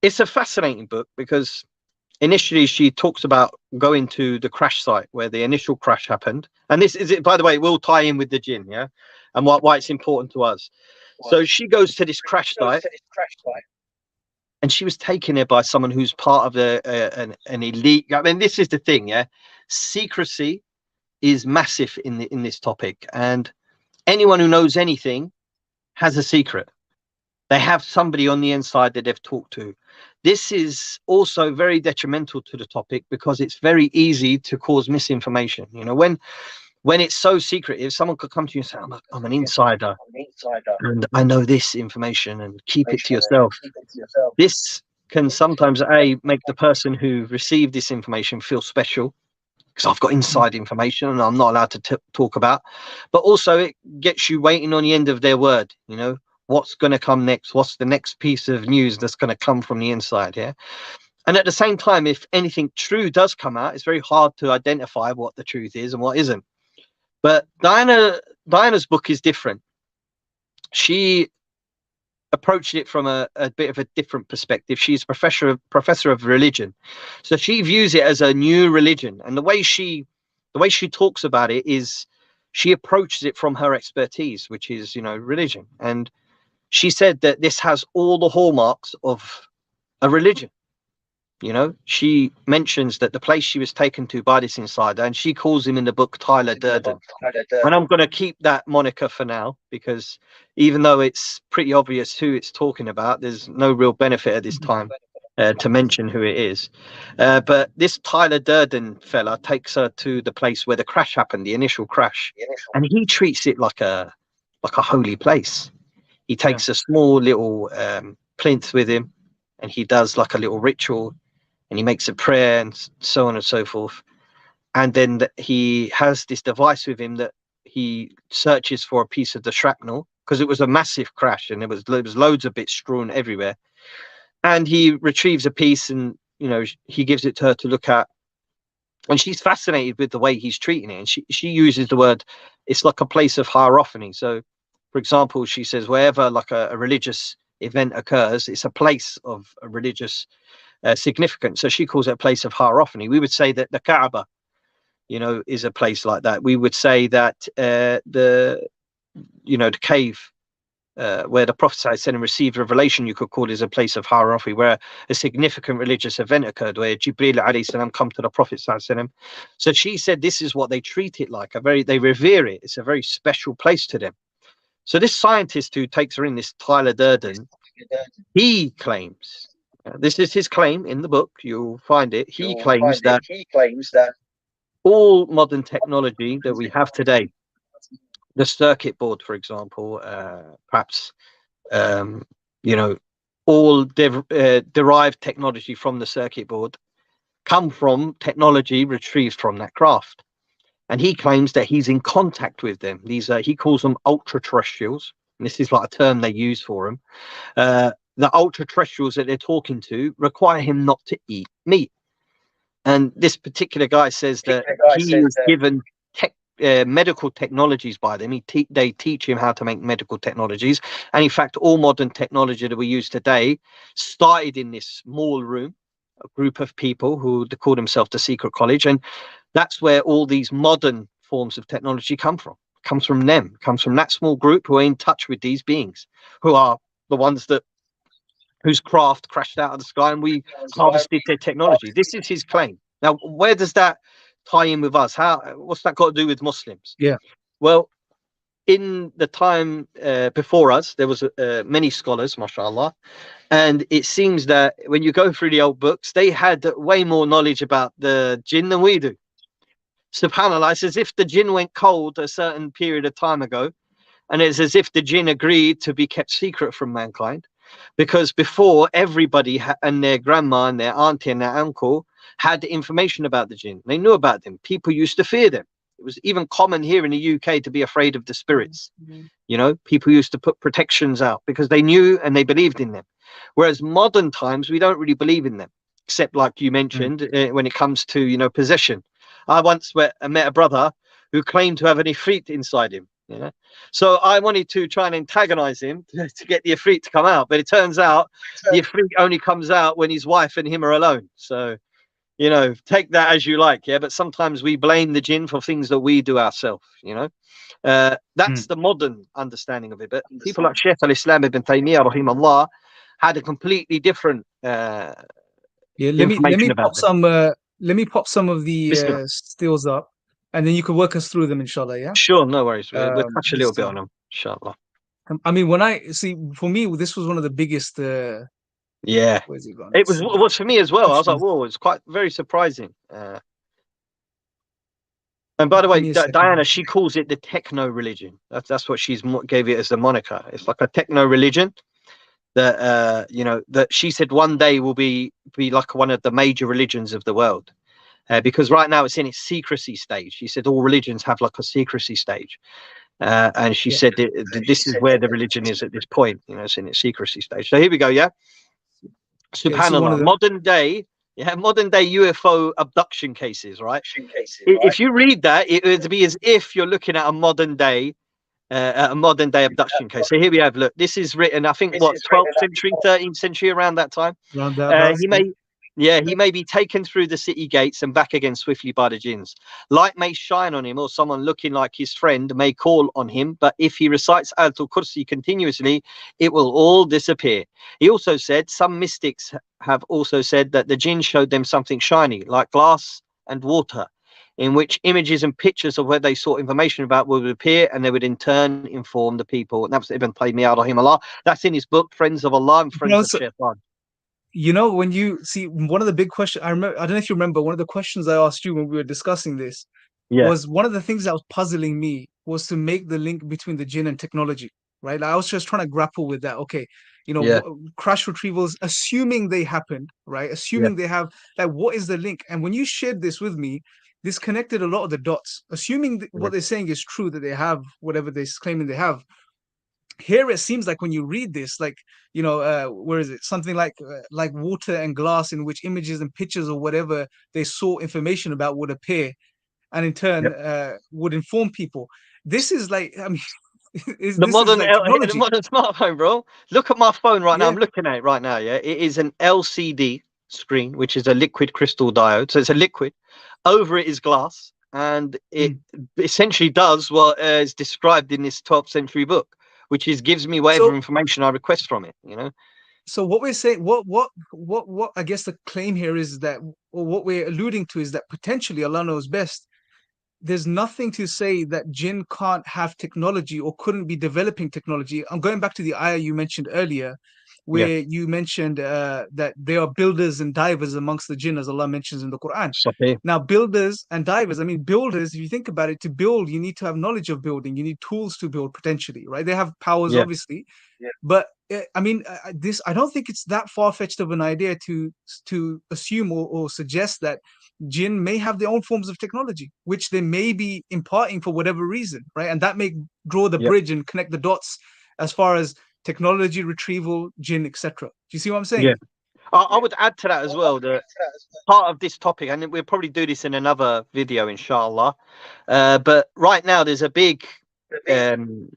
it's a fascinating book because initially she talks about going to the crash site where the initial crash happened. And this is it, by the way, it will tie in with the Jinn, yeah, and why it's important to us. So she goes to this crash site, and she was taken there by someone who's part of an elite. I mean, this is the thing, yeah. Secrecy is massive in this topic, and anyone who knows anything has a secret. They have somebody on the inside that they've talked to. This is also very detrimental to the topic because it's very easy to cause misinformation. You know, when it's so secretive, someone could come to you and say, I'm an insider and I know this information, and keep it to yourself. This can sometimes make the person who received this information feel special because I've got inside information and I'm not allowed to talk about. But also it gets you waiting on the end of their word. You know, what's going to come next? What's the next piece of news that's going to come from the inside? Yeah. And at the same time, if anything true does come out, it's very hard to identify what the truth is and what isn't. But Diana's book is different. She approached it from a bit of a different perspective. She's professor of religion, so she views it as a new religion, and the way she talks about it is she approaches it from her expertise, which is, you know, religion. And she said that this has all the hallmarks of a religion. You know, she mentions that the place she was taken to by this insider, and she calls him in the book Tyler Durden. And I'm going to keep that moniker for now because even though it's pretty obvious who it's talking about, there's no real benefit at this time to mention who it is. But this Tyler Durden fella takes her to the place where the crash happened, the initial crash, and he treats it like a holy place. He Yeah. takes a small little plinth with him, and he does like a little ritual, and he makes a prayer and so on and so forth. And then he has this device with him that he searches for a piece of the shrapnel because it was a massive crash and there was loads of bits strewn everywhere. And he retrieves a piece and, you know, he gives it to her to look at. And she's fascinated with the way he's treating it. And she uses the word, it's like a place of hierophany. So, for example, she says, wherever like a religious event occurs, it's a place of a religious significance. So she calls it a place of hierophany. We would say that the Kaaba you know, is a place like that. We would say that the cave where the Prophet ﷺ received revelation, you could call, is a place of hierarchy, where a significant religious event occurred, where Jibreel alayhi salam come to the Prophet ﷺ. So she said this is what they treat it like. They revere it. It's a very special place to them. So this scientist who takes her in, this Tyler Durden, he claims, this is his claim in the book, you'll find it. He claims that all modern technology that we have today, the circuit board, for example, perhaps, all derived technology from the circuit board come from technology retrieved from that craft. And he claims that he's in contact with them. These he calls them ultra terrestrials. And this is like a term they use for them. The ultra terrestrials that they're talking to require him not to eat meat. And this particular guy says that he is given medical technologies by them. They teach him how to make medical technologies. And in fact, all modern technology that we use today started in this small room, a group of people who call themselves the Secret College. And that's where all these modern forms of technology comes from them, comes from that small group who are in touch with these beings, who are the ones whose craft crashed out of the sky and we harvested their technology. This is his claim. Now, where does that tie in with us? What's that got to do with Muslims? Yeah. Well, in the time before us, there was many scholars, mashallah, and it seems that when you go through the old books, they had way more knowledge about the jinn than we do. SubhanAllah, it's as if the jinn went cold a certain period of time ago, and it's as if the jinn agreed to be kept secret from mankind, because before, everybody and their grandma and their auntie and their uncle had information about the jinn. They knew about them. People used to fear them. It was even common here in the UK to be afraid of the spirits. You know, people used to put protections out because they knew and they believed in them. Whereas modern times, we don't really believe in them, except like you mentioned, when it comes to, you know, possession. I once met a brother who claimed to have an ifrit inside him. You know? So I wanted to try and antagonize him to get the ifrit to come out. But it turns out the ifrit only comes out when his wife and him are alone. So, you know, take that as you like. Yeah. But sometimes we blame the jinn for things that we do ourselves, you know. That's the modern understanding of it. But people like Shaykh al-Islam ibn Taymiyyah, rahimahullah, had a completely different information about them. Let me pop some of the Bismillah. stills up, and then you can work us through them, inshallah. Yeah. Sure, no worries. We'll touch a little Just bit on them, inshallah. I mean, when I see, for me, this was one of the biggest. Yeah, Where's it gone? it was for me as well. I was like, whoa, it's quite very surprising. And by the way, Diana, she calls it the techno religion. That's what she's gave it as the moniker. It's like a techno religion that you know, that she said one day will be like one of the major religions of the world. Because right now it's in its secrecy stage. She said all religions have like a secrecy stage. And she said this is where the religion is at this point. You know, it's in its secrecy stage. So here we go, yeah? SubhanAllah, modern day UFO abduction cases, right? If you read that, it would be as if you're looking at a modern day abduction case. So here we have, look, this is written, I think, what, 12th century, 13th century, around that time. He may be taken through the city gates and back again swiftly by the jinns. Light may shine on him, or someone looking like his friend may call on him, but if he recites Ayatul Kursi continuously, it will all disappear. He also said, some mystics have also said that the jinn showed them something shiny, like glass and water, in which images and pictures of where they sought information about would appear, and they would in turn inform the people. And that's Ibn Taymiyyah, rahimahullah. That's in his book, Friends of Allah and Friends of Shaitan. You know, when you see, one of the big questions, I don't know if you remember, one of the questions I asked you when we were discussing this was, one of the things that was puzzling me was to make the link between the jinn and technology, right? I was just trying to grapple with that. Okay, you know, crash retrievals, assuming they happened, right? Assuming they have, like, what is the link? And when you shared this with me, this connected a lot of the dots. Assuming what they're saying is true, that they have whatever they're claiming they have. Here it seems like when you read this, like, you know, where is it? Something like water and glass, in which images and pictures or whatever they saw information about would appear, and in turn would inform people. This is like, I mean, the modern smartphone, bro. Look at my phone right now. I'm looking at it right now. Yeah, it is an LCD screen, which is a liquid crystal diode. So it's a liquid. Over it is glass, and it Mm. essentially does what is described in this 12th century book, which is gives me whatever So information I request from it. You know. so what we're saying, what I guess the claim here is that, or what we're alluding to is that potentially Allah knows best. There's nothing to say that jinn can't have technology or couldn't be developing technology. I'm going back to the ayah you mentioned earlier, Yeah. where you mentioned that there are builders and divers amongst the jinn, as Allah mentions in the Quran. Sahih. Now, builders and divers, I mean, builders, if you think about it, to build, you need to have knowledge of building. You need tools to build potentially, right? They have powers, Yeah. obviously, but I mean, this I don't think it's that far fetched of an idea to assume or suggest that jinn may have their own forms of technology, which they may be imparting for whatever reason, right? And that may draw the Yeah. bridge and connect the dots as far as technology retrieval, jinn, etc. Do you see what I'm saying? Yeah. I would add to that as well that part of this topic, and we'll probably do this in another video, inshallah. But right now, there's a big um,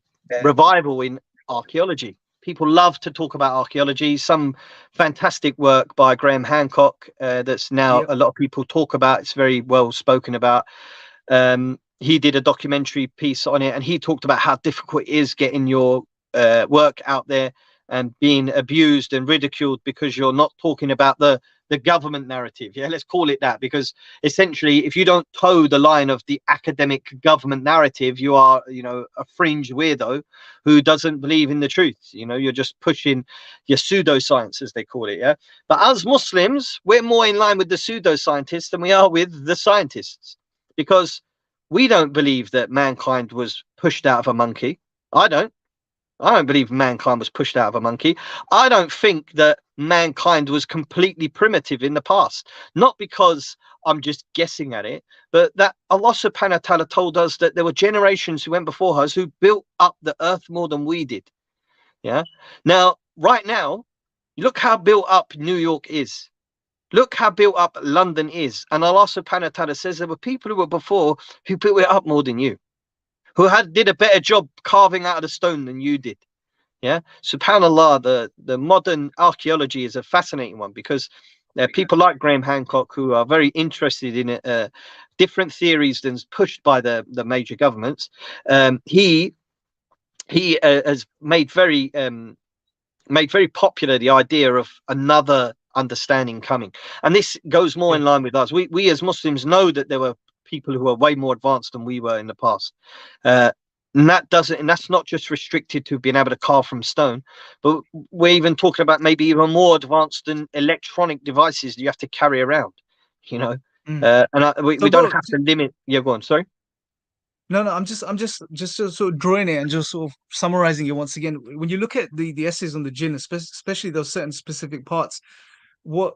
revival in archaeology. People love to talk about archaeology. Some fantastic work by Graham Hancock that's now Yep. a lot of people talk about. It's very well spoken about. He did a documentary piece on it, and he talked about how difficult it is getting your work out there and being abused and ridiculed because you're not talking about the government narrative. Yeah, let's call it that, because essentially, if you don't toe the line of the academic government narrative, you are, you know, a fringe weirdo who doesn't believe in the truth. You know, you're just pushing your pseudoscience, as they call it. Yeah, but as Muslims, we're more in line with the pseudoscientists than we are with the scientists, because we don't believe that mankind was pushed out of a monkey. I don't. I don't believe mankind was pushed out of a monkey. I don't think that mankind was completely primitive in the past. Not because I'm just guessing at it, but that Allah subhanahu wa ta'ala told us that there were generations who went before us who built up the earth more than we did. Yeah. Now, right now, look how built up New York is. Look how built up London is. And Allah subhanahu wa ta'ala says there were people who were before who built it up more than you, who did a better job carving out of the stone than you did. Yeah, subhanallah, the modern archaeology is a fascinating one, because there are people like Graham Hancock who are very interested in different theories than pushed by the major governments. He has made very popular the idea of another understanding coming, and this goes more Yeah. in line with us. We as Muslims know that there were people who are way more advanced than we were in the past, uh, and that's not just restricted to being able to carve from stone, but we're even talking about maybe even more advanced than electronic devices you have to carry around, you know. Mm. We So, don't bro, have to limit. Yeah, go on. Sorry. no, no, I'm just sort of drawing it and just sort of summarizing it once again. When you look at the essays on the jinn, especially those certain specific parts, what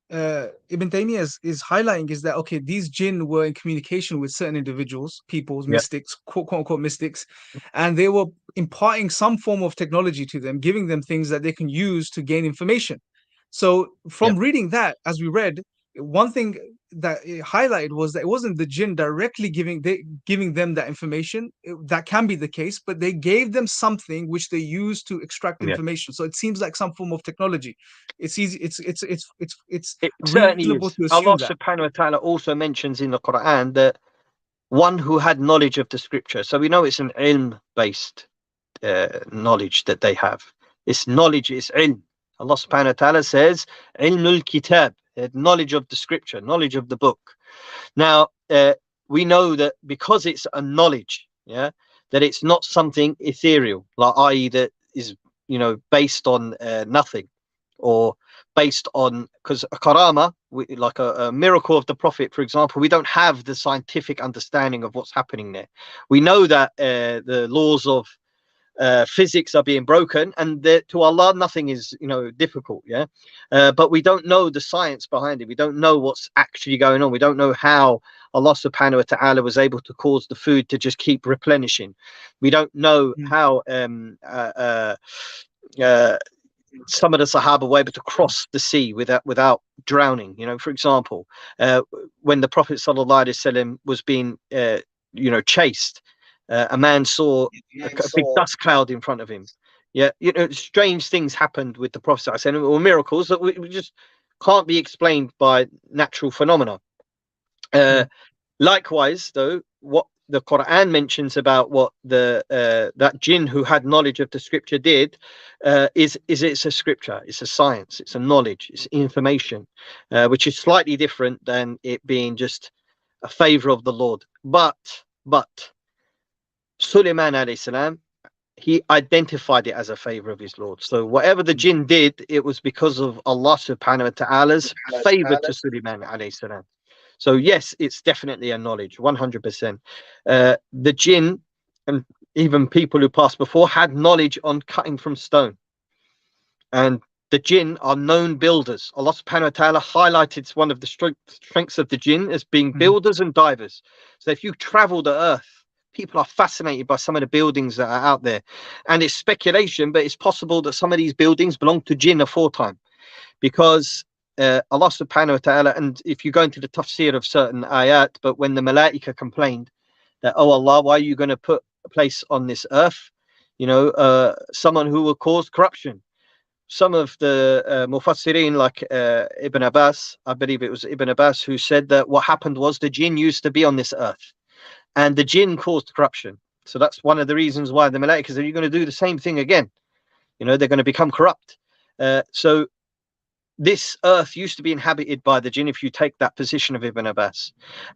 Ibn Taymiyyah is highlighting is that, okay, these jinn were in communication with certain individuals, peoples, Yeah, mystics, quote unquote mystics, and they were imparting some form of technology to them, giving them things that they can use to gain information. So yeah, from reading that, as we read, one thing that it highlighted was that it wasn't the jinn directly giving them that information. That can be the case, but they gave them something which they used to extract yeah. information. So it seems like some form of technology. It's easy. It's It certainly reasonable is. to Allah assume that. subhanahu wa ta'ala also mentions in the Quran that one who had knowledge of the scripture. So we know it's an ilm based knowledge that they have. It's knowledge, it's ilm. Allah subhanahu wa ta'ala says, ilmul kitab, knowledge of the scripture, knowledge of the book. Now, we know that because it's a knowledge, yeah, that it's not something ethereal, like i.e. that is, you know, based on nothing, or based on, because a karama, like a miracle of the prophet, for example, we don't have the scientific understanding of what's happening there. We know that the laws of physics are being broken, and that to Allah nothing is, you know, difficult. Yeah, but we don't know the science behind it. We don't know what's actually going on. We don't know how Allah subhanahu wa ta'ala was able to cause the food to just keep replenishing. We don't know Mm, how uh, some of the Sahaba were able to cross the sea without drowning. You know, for example, when the Prophet sallallahu alaihi wasallam was being you know, chased, a man saw a big dust cloud in front of him. Yeah, you know, strange things happened with the Prophet sallallahu alaihi wasallam, or miracles that we just can't be explained by natural phenomena. Uh, mm, Likewise, though, what the Quran mentions about what the that jinn who had knowledge of the scripture did is it's a scripture, it's a science, it's a knowledge, it's information, which is slightly different than it being just a favor of the Lord. But Sulaiman alayhi salam, he identified it as a favor of his Lord. So whatever the jinn did, it was because of Allah subhanahu wa ta'ala's favor to Sulaiman alayhi salam. So yes, it's definitely a knowledge, 100%. The jinn and even people who passed before had knowledge on cutting from stone. And the jinn are known builders. Allah subhanahu wa ta'ala highlighted one of the strengths of the jinn as being builders and divers. So if you travel the earth, people are fascinated by some of the buildings that are out there. And it's speculation, but it's possible that some of these buildings belong to jinn aforetime. Because Allah subhanahu wa ta'ala, and if you go into the tafsir of certain ayat, but when the malaika complained that, oh Allah, why are you going to put a place on this earth, someone who will cause corruption? Some of the mufassirin, like Ibn Abbas, I believe it was Ibn Abbas, who said that what happened was the jinn used to be on this earth and the jinn caused corruption. So that's one of the reasons why the malaikas are going to do the same thing again. They're going to become corrupt. So this earth used to be inhabited by the jinn, if you take that position of Ibn Abbas,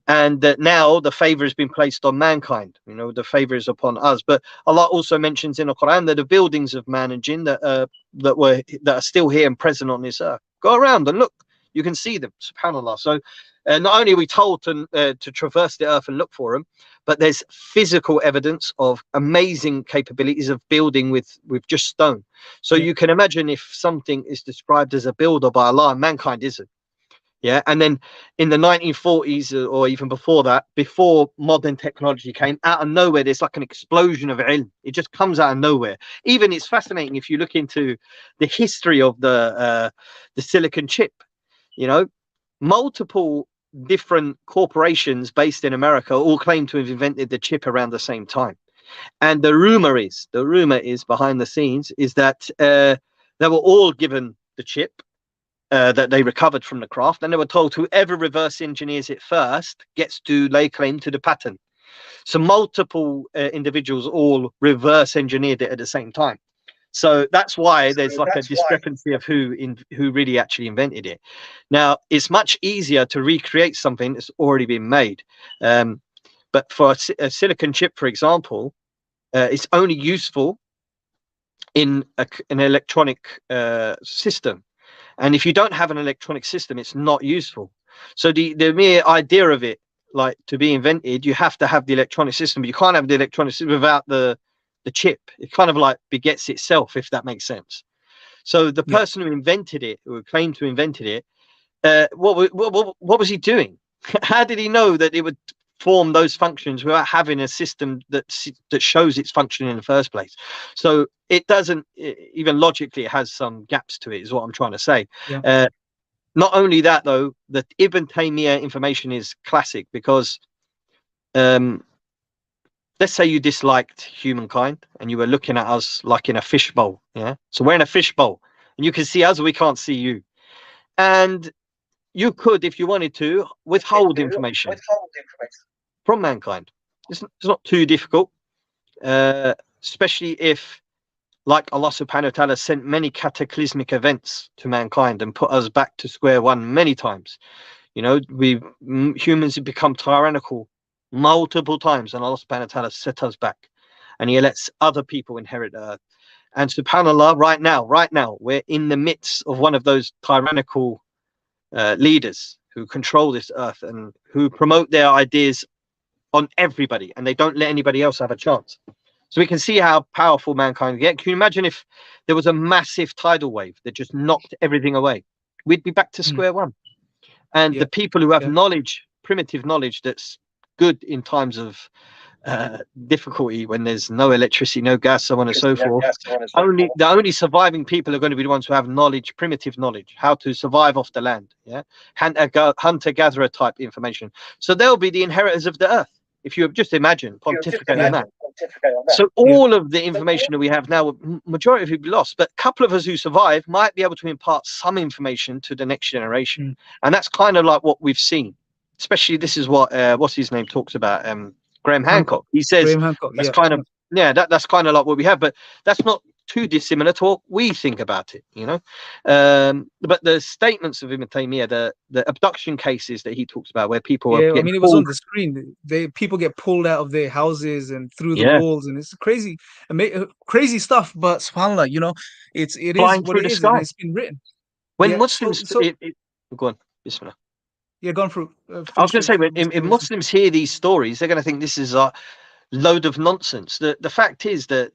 and that now the favor has been placed on mankind. The favor is upon us. But Allah also mentions in the Quran that the buildings of man and jinn that are still here and present on this earth. Go around and look, you can see them, subhanallah. So not only are we told to traverse the earth and look for them, but there's physical evidence of amazing capabilities of building with just stone. So you can imagine if something is described as a builder by Allah and mankind isn't. Yeah. And then in the 1940s or even before that, before modern technology came, out of nowhere, there's like an explosion of ilm. It just comes out of nowhere. Even it's fascinating if you look into the history of the silicon chip, multiple different corporations based in America all claim to have invented the chip around the same time. And the rumor is behind the scenes is that they were all given the chip that they recovered from the craft, and they were told whoever reverse engineers it first gets to lay claim to the patent. So multiple individuals all reverse engineered it at the same time. So that's why there's like a discrepancy of who really actually invented it. Now, it's much easier to recreate something that's already been made. But for a silicon chip, for example, it's only useful in an electronic system. And if you don't have an electronic system, it's not useful. So the mere idea of it, like to be invented, you have to have the electronic system, but you can't have the electronic system without the chip. It kind of like begets itself, if that makes sense. So the person who invented it, who claimed to invented it, what was he doing? How did he know that it would form those functions without having a system that shows its function in the first place? So it doesn't, even logically, it has some gaps to it, is what I'm trying to say. Not only that, though, the Ibn Taymiyyah information is classic because let's say you disliked humankind and you were looking at us like in a fishbowl. Yeah. So we're in a fishbowl and you can see us, we can't see you. And you could, if you wanted to, withhold information from mankind. It's not too difficult, especially if, like Allah subhanahu wa ta'ala sent many cataclysmic events to mankind and put us back to square one many times. Humans have become tyrannical multiple times, and Allah subhanahu wa ta'ala set us back, and he lets other people inherit the earth. And subhanallah, right now we're in the midst of one of those tyrannical leaders who control this earth and who promote their ideas on everybody, and they don't let anybody else have a chance. So we can see how powerful mankind can get. Can you imagine if there was a massive tidal wave that just knocked everything away? We'd be back to square one. And the people who have knowledge, primitive knowledge, that's good in times of difficulty, when there's no electricity, no gas, so on and so forth. The only surviving people are going to be the ones who have knowledge, primitive knowledge, how to survive off the land. Yeah, hunter-gatherer type information. So they'll be the inheritors of the earth. If you just imagine, pontificate on that. So all of the information that we have now, majority of it will be lost, but a couple of us who survive might be able to impart some information to the next generation. And that's kind of like what we've seen especially this is what what's his name talks about, Graham Hancock, Hancock. He says Graham Hancock. that's Yeah, kind of, yeah, that's kind of like what we have, but that's not too dissimilar to what we think about it, you know. But the statements of Ibn Taymiyyah, the abduction cases that he talks about, where people are yeah. I getting mean, it was on pulled, the screen. People get pulled out of their houses and through the yeah, walls, and it's crazy, crazy stuff. But subhanallah, it is flying what through it the is, and sky. it's been written. When Yeah. So Muslims, so go on, Bismillah. yeah, gone through. I was Finish going to it. say, when if Bismillah. Muslims hear these stories, they're going to think this is a load of nonsense. The fact is that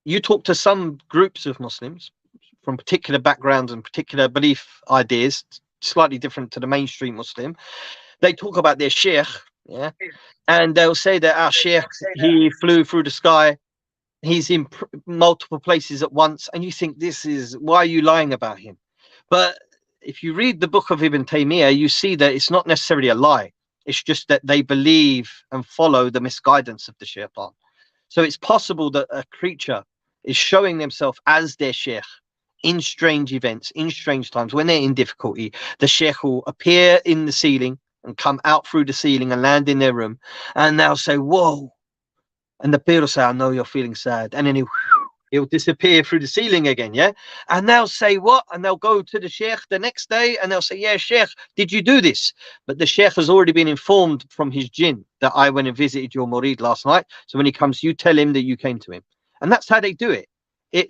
you talk to some groups of Muslims from particular backgrounds and particular belief ideas, slightly different to the mainstream Muslim. They talk about their sheikh, yeah, and they'll say that our sheikh, he flew through the sky, he's in multiple places at once, and you think, this is, why are you lying about him? But if you read the book of Ibn Taymiyyah, you see that it's not necessarily a lie. It's just that they believe and follow the misguidance of the shaitan. So it's possible that a creature is showing themselves as their sheikh in strange events, in strange times, when they're in difficulty. The sheikh will appear in the ceiling and come out through the ceiling and land in their room, and they'll say, whoa. And the peer will say, I know you're feeling sad. And then he'll disappear through the ceiling again, yeah? And they'll say, what? And they'll go to the sheikh the next day and they'll say, yeah, sheikh, did you do this? But the sheikh has already been informed from his jinn that I went and visited your murid last night. So when he comes, you tell him that you came to him. And that's how they do it.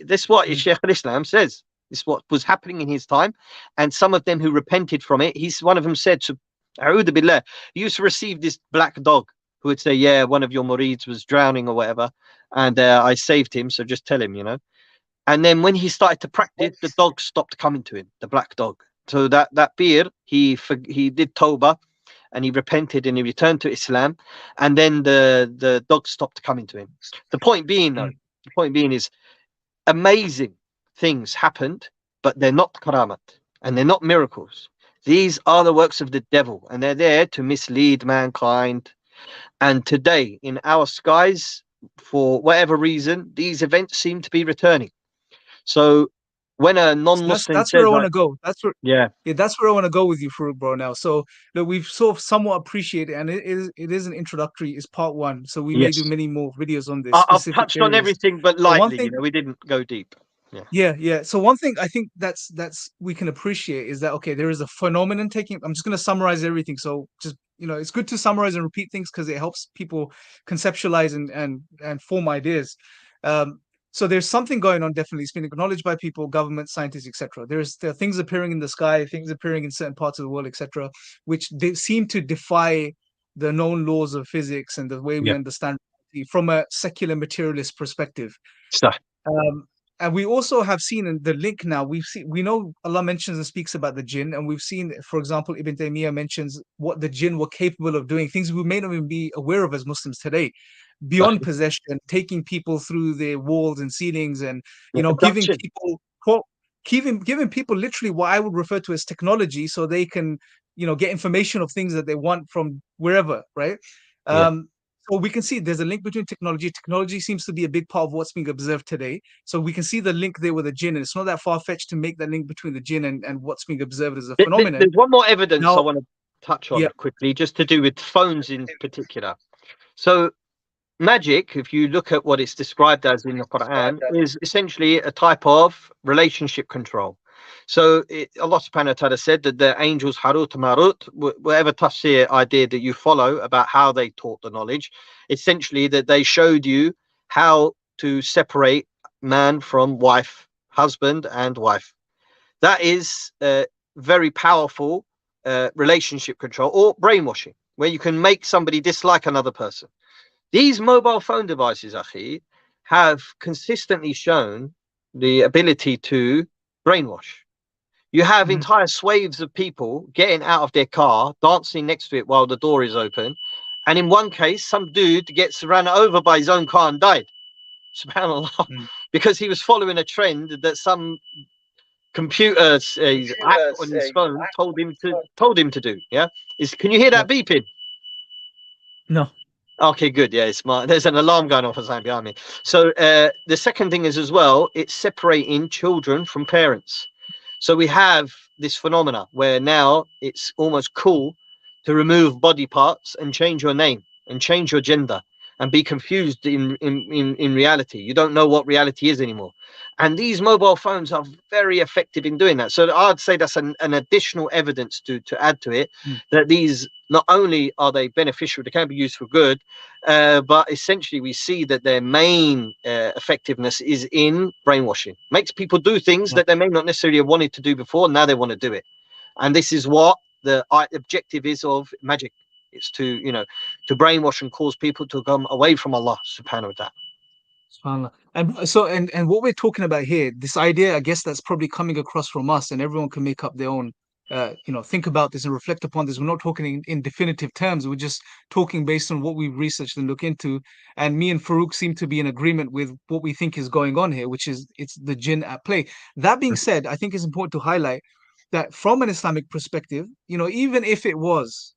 This is what Shaykh al-Islam says. This is what was happening in his time. And some of them who repented from it, one of them said, A'udhu billah, he used to receive this black dog who would say, yeah, one of your murids was drowning or whatever, and I saved him, so just tell him, you know. And then when he started to practice, the dog stopped coming to him, the black dog. So that peer, he did tawbah, and he repented and he returned to Islam, and then the dog stopped coming to him. The point being, though, the point being is, amazing things happened, but they're not karamat, and they're not miracles. These are the works of the devil, and they're there to mislead mankind. And today, in our skies, for whatever reason, these events seem to be returning. So when a non-Muslim That's where says, I want to go. yeah, That's where I want to go with you, Faruq, bro. Now, so that we've sort of somewhat appreciated, and it is an introductory. It's part one, so we may do yes, many more videos on this I've specific touched on areas. everything, but But one lightly. thing, We didn't go deep. Yeah, yeah. So one thing I think that's we can appreciate is that, okay, there is a phenomenon taking. I'm just going to summarize everything. So just, it's good to summarize and repeat things because it helps people conceptualize and form ideas. So there's something going on. Definitely, it's been acknowledged by people, government, scientists, etc. There are things appearing in the sky, things appearing in certain parts of the world, etc., which they seem to defy the known laws of physics and the way we yeah. understand reality from a secular materialist perspective. So, Um, and we also have seen in the link now, we know Allah mentions and speaks about the jinn, and we've seen, for example, Ibn Taymiyyah mentions what the jinn were capable of doing, things we may not even be aware of as Muslims today, beyond possession, taking people through their walls and ceilings, and giving abduction. people giving people literally what I would refer to as technology, so they can get information of things that they want from wherever, right? Yeah. So we can see there's a link between technology. Technology seems to be a big part of what's being observed today. So we can see the link there with the jinn, and it's not that far-fetched to make that link between the jinn and what's being observed as a phenomenon. There's one more evidence I Now, want to touch yeah, on quickly, just to do with phones in particular. So magic, if you look at what it's described as in the Quran, is essentially a type of relationship control. So Allah subhanahu wa ta'ala said that the angels Harut Marut, whatever tafsir idea that you follow about how they taught the knowledge, essentially that they showed you how to separate man from wife, husband and wife. That is very powerful relationship control or brainwashing, where you can make somebody dislike another person. These mobile phone devices, Akhi, have consistently shown the ability to brainwash. You have entire swathes of people getting out of their car, dancing next to it while the door is open. And in one case, some dude gets run over by his own car and died. SubhanAllah. Because he was following a trend that some computer app on his phone told him to do. Yeah. Can you hear yeah, that beeping? no, Okay, good. Yeah, it's there's an alarm going off or something behind me. So the second thing is as well, it's separating children from parents. So we have this phenomena where now it's almost cool to remove body parts and change your name and change your gender and be confused in reality. You don't know what reality is anymore. And these mobile phones are very effective in doing that. So I'd say that's an additional evidence to add to it, Mm. that these, not only are they beneficial, they can be used for good, but essentially we see that their main effectiveness is in brainwashing. Makes people do things Yeah. that they may not necessarily have wanted to do before. Now they want to do it. And this is what the objective is of magic. It's to, to brainwash and cause people to come away from Allah subhanahu wa ta'ala. SubhanAllah. And so, and what we're talking about here, this idea, I guess that's probably coming across from us, and everyone can make up their own, think about this and reflect upon this. We're not talking in definitive terms. We're just talking based on what we've researched and look into. And me and Farouk seem to be in agreement with what we think is going on here, which is it's the jinn at play. That being said, I think it's important to highlight that from an Islamic perspective, even if it was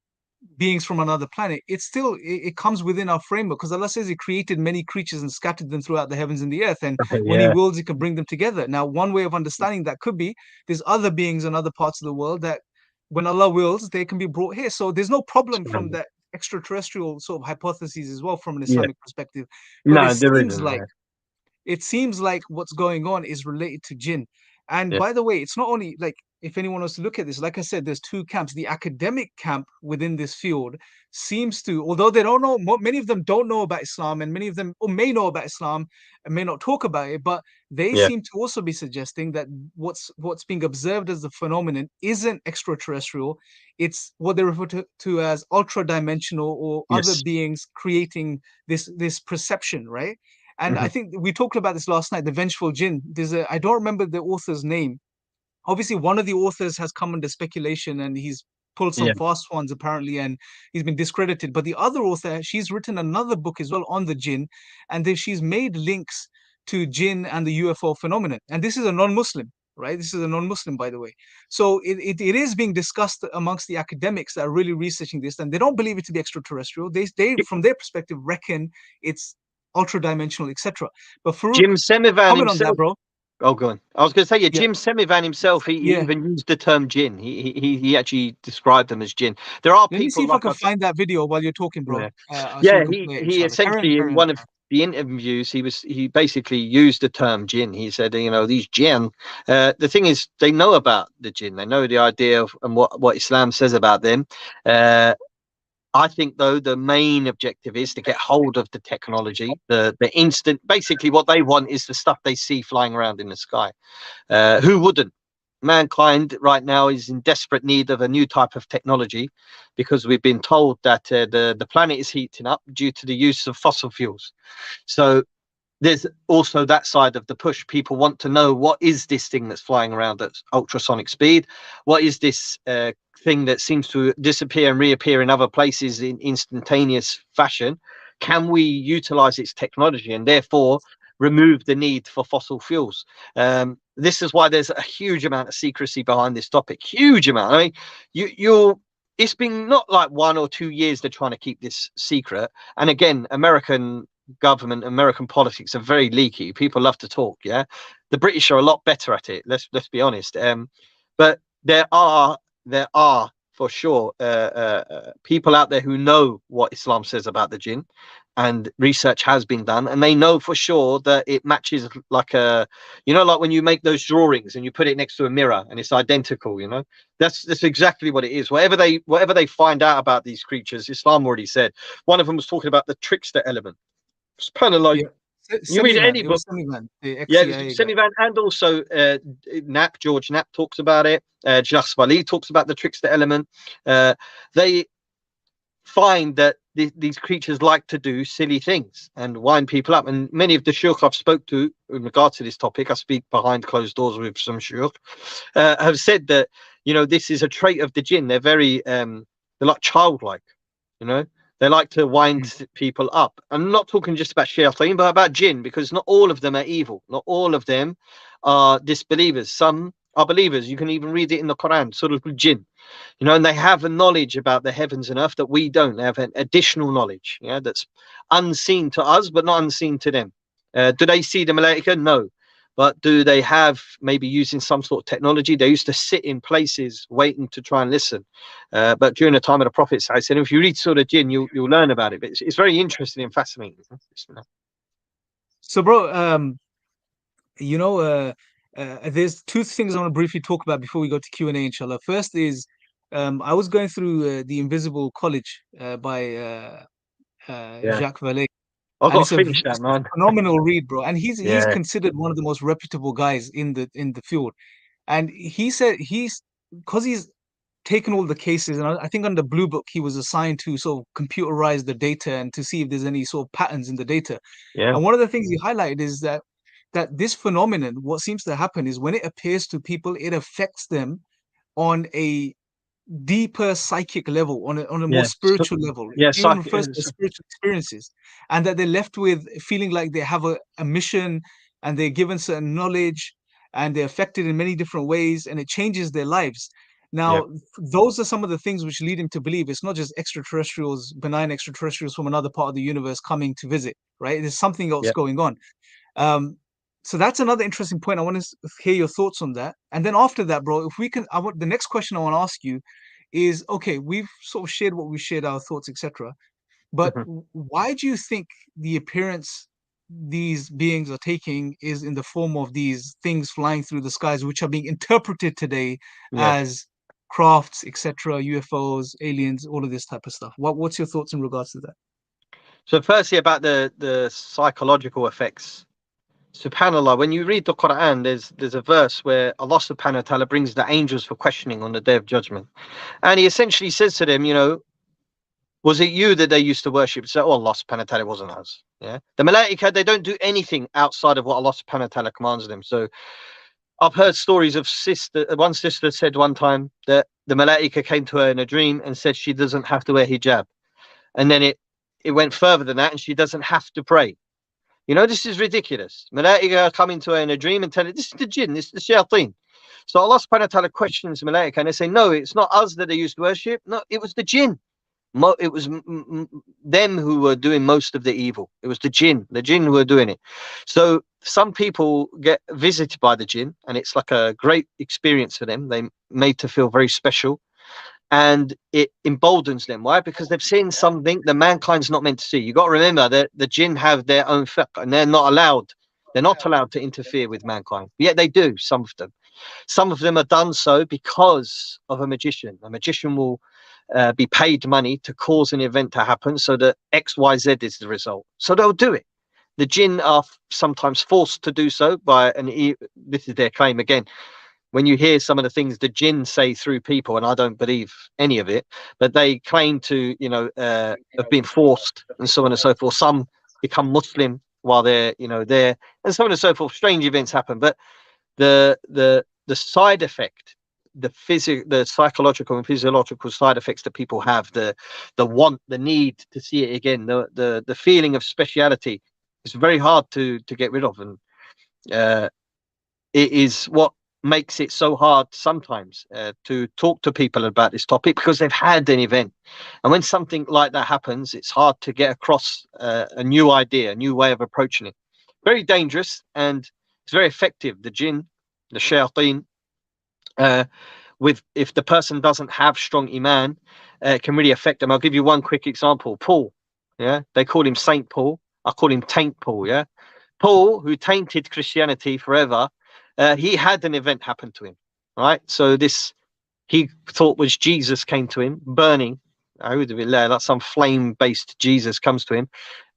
beings from another planet, it's still it comes within our framework, because Allah says He created many creatures and scattered them throughout the heavens and the earth, and when He Yeah. wills, He can bring them together. Now, one way of understanding that could be there's other beings in other parts of the world that, when Allah wills, they can be brought here. So there's no problem from that extraterrestrial sort of hypotheses as well from an Yeah. Islamic perspective. But No, there isn't. it seems like what's going on is related to jinn. And Yeah. by the way, it's not only like, if anyone wants to look at this, like I said, there's two camps. The academic camp within this field seems to, although they don't know, many of them don't know about Islam, and many of them or may know about Islam and may not talk about it, but they Yeah. seem to also be suggesting that what's being observed as the phenomenon isn't extraterrestrial. It's what they refer to as ultra dimensional, or other Yes. beings creating this perception, right? And I Hmm. think we talked about this last night, the Vengeful Jinn. I don't remember the author's name. Obviously, one of the authors has come under speculation, and he's pulled some Yeah. fast ones apparently, and he's been discredited. But the other author, she's written another book as well on the jinn, and then she's made links to jinn and the UFO phenomenon. And this is a non-Muslim, right? This is a non-Muslim, by the way. So it is being discussed amongst the academics that are really researching this, and they don't believe it to be extraterrestrial. They from their perspective reckon it's ultra dimensional, etc. But Farouk, Jim Semivan comment on that, himself. bro. Oh, go on. I was going to say, yeah, Yeah, Jim Semivan himself, he yeah. even used the term jinn. He actually described them as jinn. There are Let me see people if I like can I said, find that video while you're talking, bro. yeah, So yeah. we can play it, He inshallah. essentially, in Carry on. one of the interviews, he basically used the term jinn. He said, these jinn. The thing is, they know about the jinn. They know the idea of and what Islam says about them. Uh, I think, though, the main objective is to get hold of the technology, the instant. Basically, what they want is the stuff they see flying around in the sky. Who wouldn't? Mankind right now is in desperate need of a new type of technology, because we've been told that the planet is heating up due to the use of fossil fuels. So there's also that side of the push. People want to know, what is this thing that's flying around at ultrasonic speed? What is this thing that seems to disappear and reappear in other places in instantaneous fashion? Can we utilize its technology and therefore remove the need for fossil fuels? This is why there's a huge amount of secrecy behind this topic. Huge amount. I mean, you're it's been not like 1 or 2 years they're trying to keep this secret. And again, American government, American politics are very leaky. People love to talk. Yeah, the British are a lot better at it. Let's be honest. But there are for sure people out there who know what Islam says about the jinn, and research has been done, and they know for sure that it matches, like like when you make those drawings and you put it next to a mirror and it's identical. That's exactly what it is. Whatever they find out about these creatures, Islam already said. One of them was talking about the trickster element. SubhanAllah. Yeah, You read Semi-Man. any It book, was Semi-Man, the yeah, ex-CIA guy. Semivan, and also George Knapp talks about it. Jas Wali talks about the trickster element. They find that these creatures like to do silly things and wind people up. And many of the shuyukh I've spoke to in regard to this topic, I speak behind closed doors with some shuyukh, have said that, this is a trait of the jinn. They're very, they're like childlike, you know. They like to Mm. wind people up. I'm not talking just about shayateen, but about jinn, because not all of them are evil. Not all of them are disbelievers. Some are believers. You can even read it in the Quran, Surah al-Jinn. And they have a knowledge about the heavens and earth that we don't. They have an additional knowledge, that's unseen to us, but not unseen to them. Do they see the malaika? No. but do they have maybe using some sort of technology? They used to sit in places waiting to try and listen. But during the time of the Prophet, I said, if you read Surah Jinn, you'll learn about it. But it's very interesting and fascinating. So, bro, you know, there's two things I want to briefly talk about before we go to Q&A, inshallah. First is, I was going through The Invisible College by Yeah, Jacques Vallée, I've and got to finish that, it's a man. phenomenal read, bro. And he's Yeah, considered one of the most reputable guys in the field. And he said because he's taken all the cases, and I think under Blue Book he was assigned to sort of computerize the data and to see if there's any sort of patterns in the data. yeah, And one of the things he highlighted is that this phenomenon, what seems to happen is when it appears to people, it affects them on a deeper psychic level, on a more yeah. So, spiritual level. It yeah, even refers to spiritual experiences, and that they're left with feeling like they have a mission, and they're given certain knowledge, and they're affected in many different ways, and it changes their lives. yeah, Now, those are some of the things which lead him to believe it's not just extraterrestrials, benign extraterrestrials from another part of the universe coming to visit, right? There's something else yeah. going on. Um, so that's another interesting point. I want to hear your thoughts on that. And then after that, bro, if we can, the next question I want to ask you is, okay, we've sort of shared what we shared, our thoughts, etc. But Mhm. why do you think the appearance these beings are taking is in the form of these things flying through the skies, which are being interpreted today Yeah. as crafts, etc., UFOs, aliens, all of this type of stuff? What's your thoughts in regards to that? So firstly about the psychological effects. Subhanallah, when you read the Quran, there's a verse where Allah subhanahu wa ta'ala brings the angels for questioning on the day of judgment. And he essentially says to them, was it you that they used to worship? So, oh, Allah subhanahu wa ta'ala, wasn't us. Yeah. The Malaika, they don't do anything outside of what Allah subhanahu wa ta'ala commands them. So I've heard stories of one sister said one time that the Malaika came to her in a dream and said she doesn't have to wear hijab. And then it went further than that, and she doesn't have to pray. This is ridiculous. Malaika come into her in a dream and tell her, this is the jinn, this is the shayateen. So Allah subhanahu wa ta'ala questions Malaika and they say, no, it's not us that they used to worship. No, it was the jinn. It was them who were doing most of the evil. It was the jinn who were doing it. So some people get visited by the jinn and it's like a great experience for them. They made to feel very special and it emboldens them. Why? Because they've seen something that mankind's not meant to see. You got to remember that the jinn have their own fiqh and they're not allowed. They're not allowed to interfere with mankind. Yet they do, some of them. Some of them are done so because of a magician. A magician will be paid money to cause an event to happen so that XYZ is the result. So they'll do it. The jinn are sometimes forced to do so by this is their claim again. When you hear some of the things the jinn say through people, and I don't believe any of it, but they claim to, have been forced and so on and so forth. Some become Muslim while they're, there, and so on and so forth. Strange events happen, but the side effect, the psychological and physiological side effects that people have, the need to see it again, the feeling of speciality, is very hard to get rid of, and it is what makes it so hard sometimes to talk to people about this topic because they've had an event, and when something like that happens, it's hard to get across a new idea, a new way of approaching it. Very dangerous, and it's very effective. The jinn, the shayateen, if the person doesn't have strong iman, it can really affect them. I'll give you one quick example. Paul, yeah, they call him Saint Paul. I call him Taint Paul. Yeah, Paul, who tainted Christianity forever, he had an event happen to him. Right, so this he thought was Jesus came to him burning. Like some flame-based Jesus comes to him,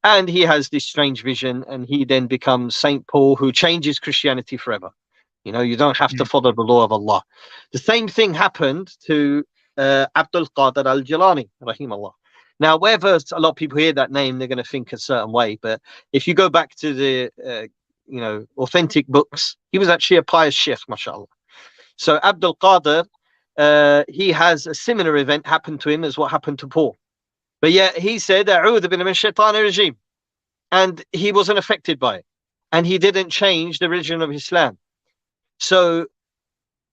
and he has this strange vision, and he then becomes Saint Paul, who changes Christianity forever. You don't have to Mm. follow the law of Allah. The same thing happened to Abdul Qadir al-Jilani, rahimahullah. Now, whether a lot of people hear that name, they're going to think a certain way. But if you go back to the, authentic books, he was actually a pious sheikh, mashallah. So Abdul Qadir, he has a similar event happen to him as what happened to Paul. But yet he said, "A'udhu billahi minash shaitanir rajim," and he wasn't affected by it, and he didn't change the religion of Islam. So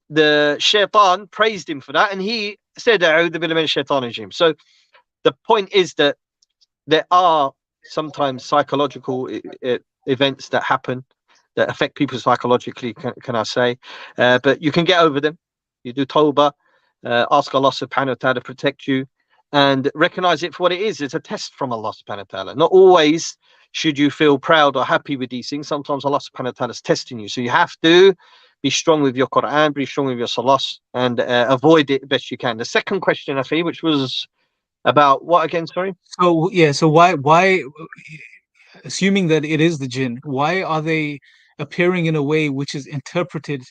the shaitan praised him for that, and he said, "A'udhu billahi minash shaitanir rajim." So the point is that there are sometimes psychological events that happen, that affect people psychologically, can I say? But you can get over them. You do tawbah, ask Allah subhanahu wa ta'ala to protect you, and recognize it for what it is. It's a test from Allah subhanahu wa ta'ala. Not always should you feel proud or happy with these things. Sometimes Allah subhanahu wa ta'ala is testing you. So you have to be strong with your Quran, be strong with your salas, and avoid it best you can. The second question, I think, which was about what again? Sorry. So yeah, so why assuming that it is the jinn, why are they appearing in a way which is interpreted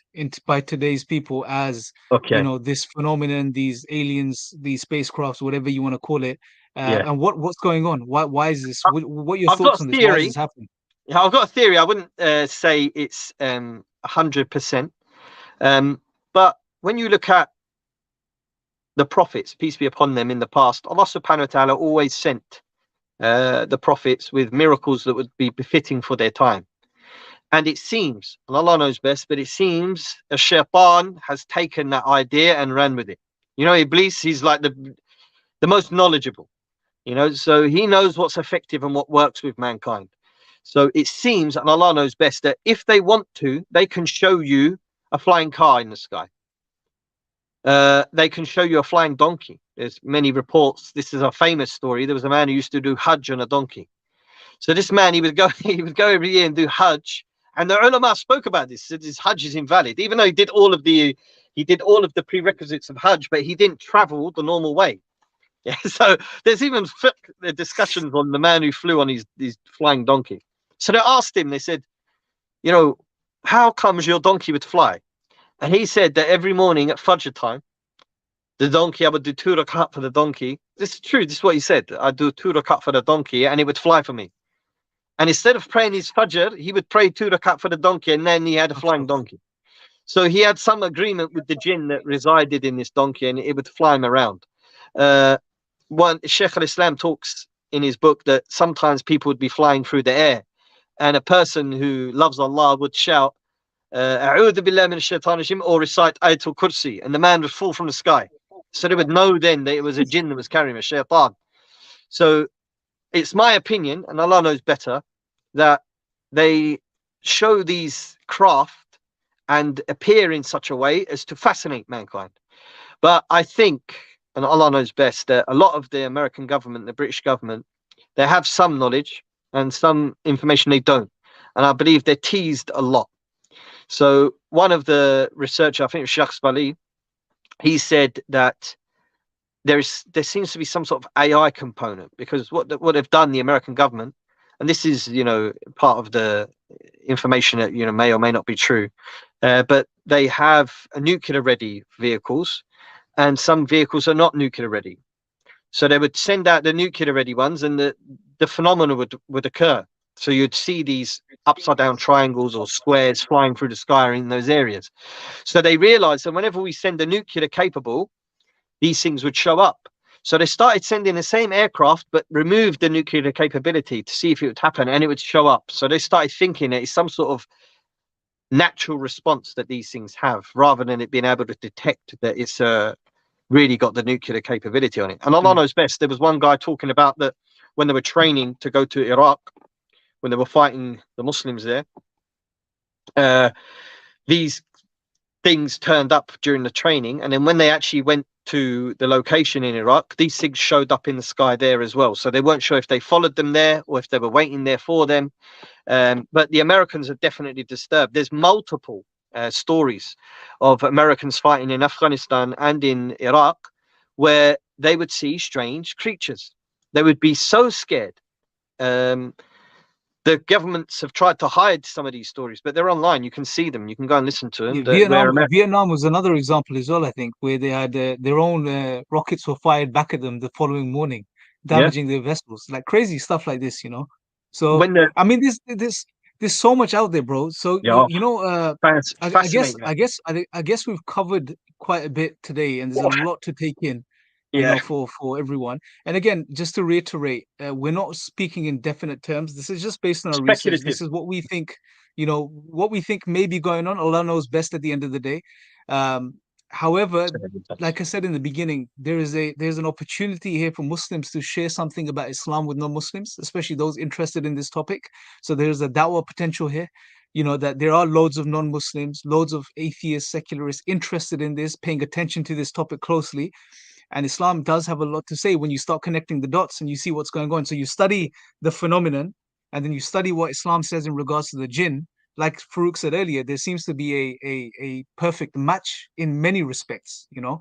by today's people as, Okay. this phenomenon, these aliens, these spacecrafts, whatever you want to call it? Yeah. And what's going on? Why is this? What are your I've got thoughts a on this? Why is theory. this happening? Yeah, I've got a theory. I wouldn't say it's 100%. But when you look at the prophets, peace be upon them, in the past, Allah subhanahu wa ta'ala always sent the prophets with miracles that would be befitting for their time. And it seems, and Allah knows best, but it seems a shaitan has taken that idea and ran with it. Iblis, he's like the most knowledgeable, so he knows what's effective and what works with mankind. So it seems, and Allah knows best, that if they want to, they can show you a flying car in the sky. They can show you a flying donkey. There's many reports. This is a famous story. There was a man who used to do Hajj on a donkey. So this man, he would go every year and do Hajj. And the ulama spoke about this. Said his Hajj is invalid, even though he did all of the prerequisites of Hajj, but he didn't travel the normal way. Yeah. So there's even discussions on the man who flew on his flying donkey. So they asked him. They said, how comes your donkey would fly? And he said that every morning at Fajr time, the donkey, I would do 2 rakat for the donkey. This is true. This is what he said. I'd do 2 rakat for the donkey and it would fly for me. And instead of praying his Fajr, he would pray 2 rakat for the donkey and then he had a flying donkey. So he had some agreement with the jinn that resided in this donkey and it would fly him around. Shaykh al-Islam talks in his book that sometimes people would be flying through the air and a person who loves Allah would shout, A'udhu billahi min ash-shaytan rajim, or recite Ayatul Kursi, and the man would fall from the sky. So they would know then that it was a jinn that was carrying a shaitan. So it's my opinion, and Allah knows better, that they show these craft and appear in such a way as to fascinate mankind. But I think, and Allah knows best, that a lot of the American government, the British government, they have some knowledge and some information they don't. And I believe they're teased a lot. So one of the researchers, I think it was Sheikh Spali, he said that there seems to be some sort of AI component, because what they've done, the American government, and this is part of the information that may or may not be true, but they have nuclear ready vehicles, and some vehicles are not nuclear ready. So they would send out the nuclear ready ones, and the phenomena would occur. So you'd see these upside down triangles or squares flying through the sky in those areas. So they realized that whenever we send a nuclear capable, these things would show up. So they started sending the same aircraft, but removed the nuclear capability to see if it would happen, and it would show up. So they started thinking that it's some sort of natural response that these things have, rather than it being able to detect that it's really got the nuclear capability on it. And Allah knows best. There was one guy talking about that when they were training to go to Iraq, when they were fighting the Muslims there, these things turned up during the training, and then when they actually went to the location in Iraq, these things showed up in the sky there as well. So they weren't sure if they followed them there or if they were waiting there for them. But the Americans are definitely disturbed. There's multiple stories of Americans fighting in Afghanistan and in Iraq where they would see strange creatures. They would be so scared. The governments have tried to hide some of these stories, but they're online. You can see them. You can go and listen to them. Yeah, Vietnam was another example as well, I think, where they had their own rockets were fired back at them the following morning, Yeah. damaging their vessels. Like crazy stuff like this. So When the I mean, there's so much out there, bro. So yeah, fascinating. I guess we've covered quite a bit today, and there's a lot to take in, Yeah. for everyone. And again, just to reiterate, we're not speaking in definite terms. This is just based on our research. Speculative. This is what we think, what we think may be going on. Allah knows best at the end of the day. However, like I said in the beginning, there's an opportunity here for Muslims to share something about Islam with non-Muslims, especially those interested in this topic. So there's a da'wah potential here. you know, that there are loads of non-Muslims, loads of atheists, secularists interested in this, paying attention to this topic closely. And Islam does have a lot to say when you start connecting the dots and you see what's going on. So you study the phenomenon, and then you study what Islam says in regards to the jinn. Like Faruq said earlier, there seems to be a perfect match in many respects, you know.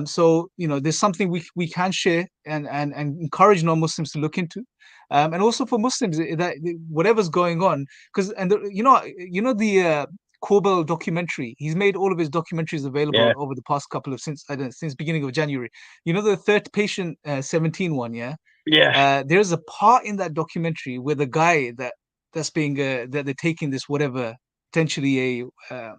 So you know, there's something we can share and encourage non-Muslims to look into, and also for Muslims that whatever's going on, because you know the Corbell documentary. He's made all of his documentaries available Yeah, over the past couple of since I don't know, since beginning of January. You know the third patient 17 one, yeah. yeah, There's a part in that documentary where the guy that's being that they're taking this whatever potentially a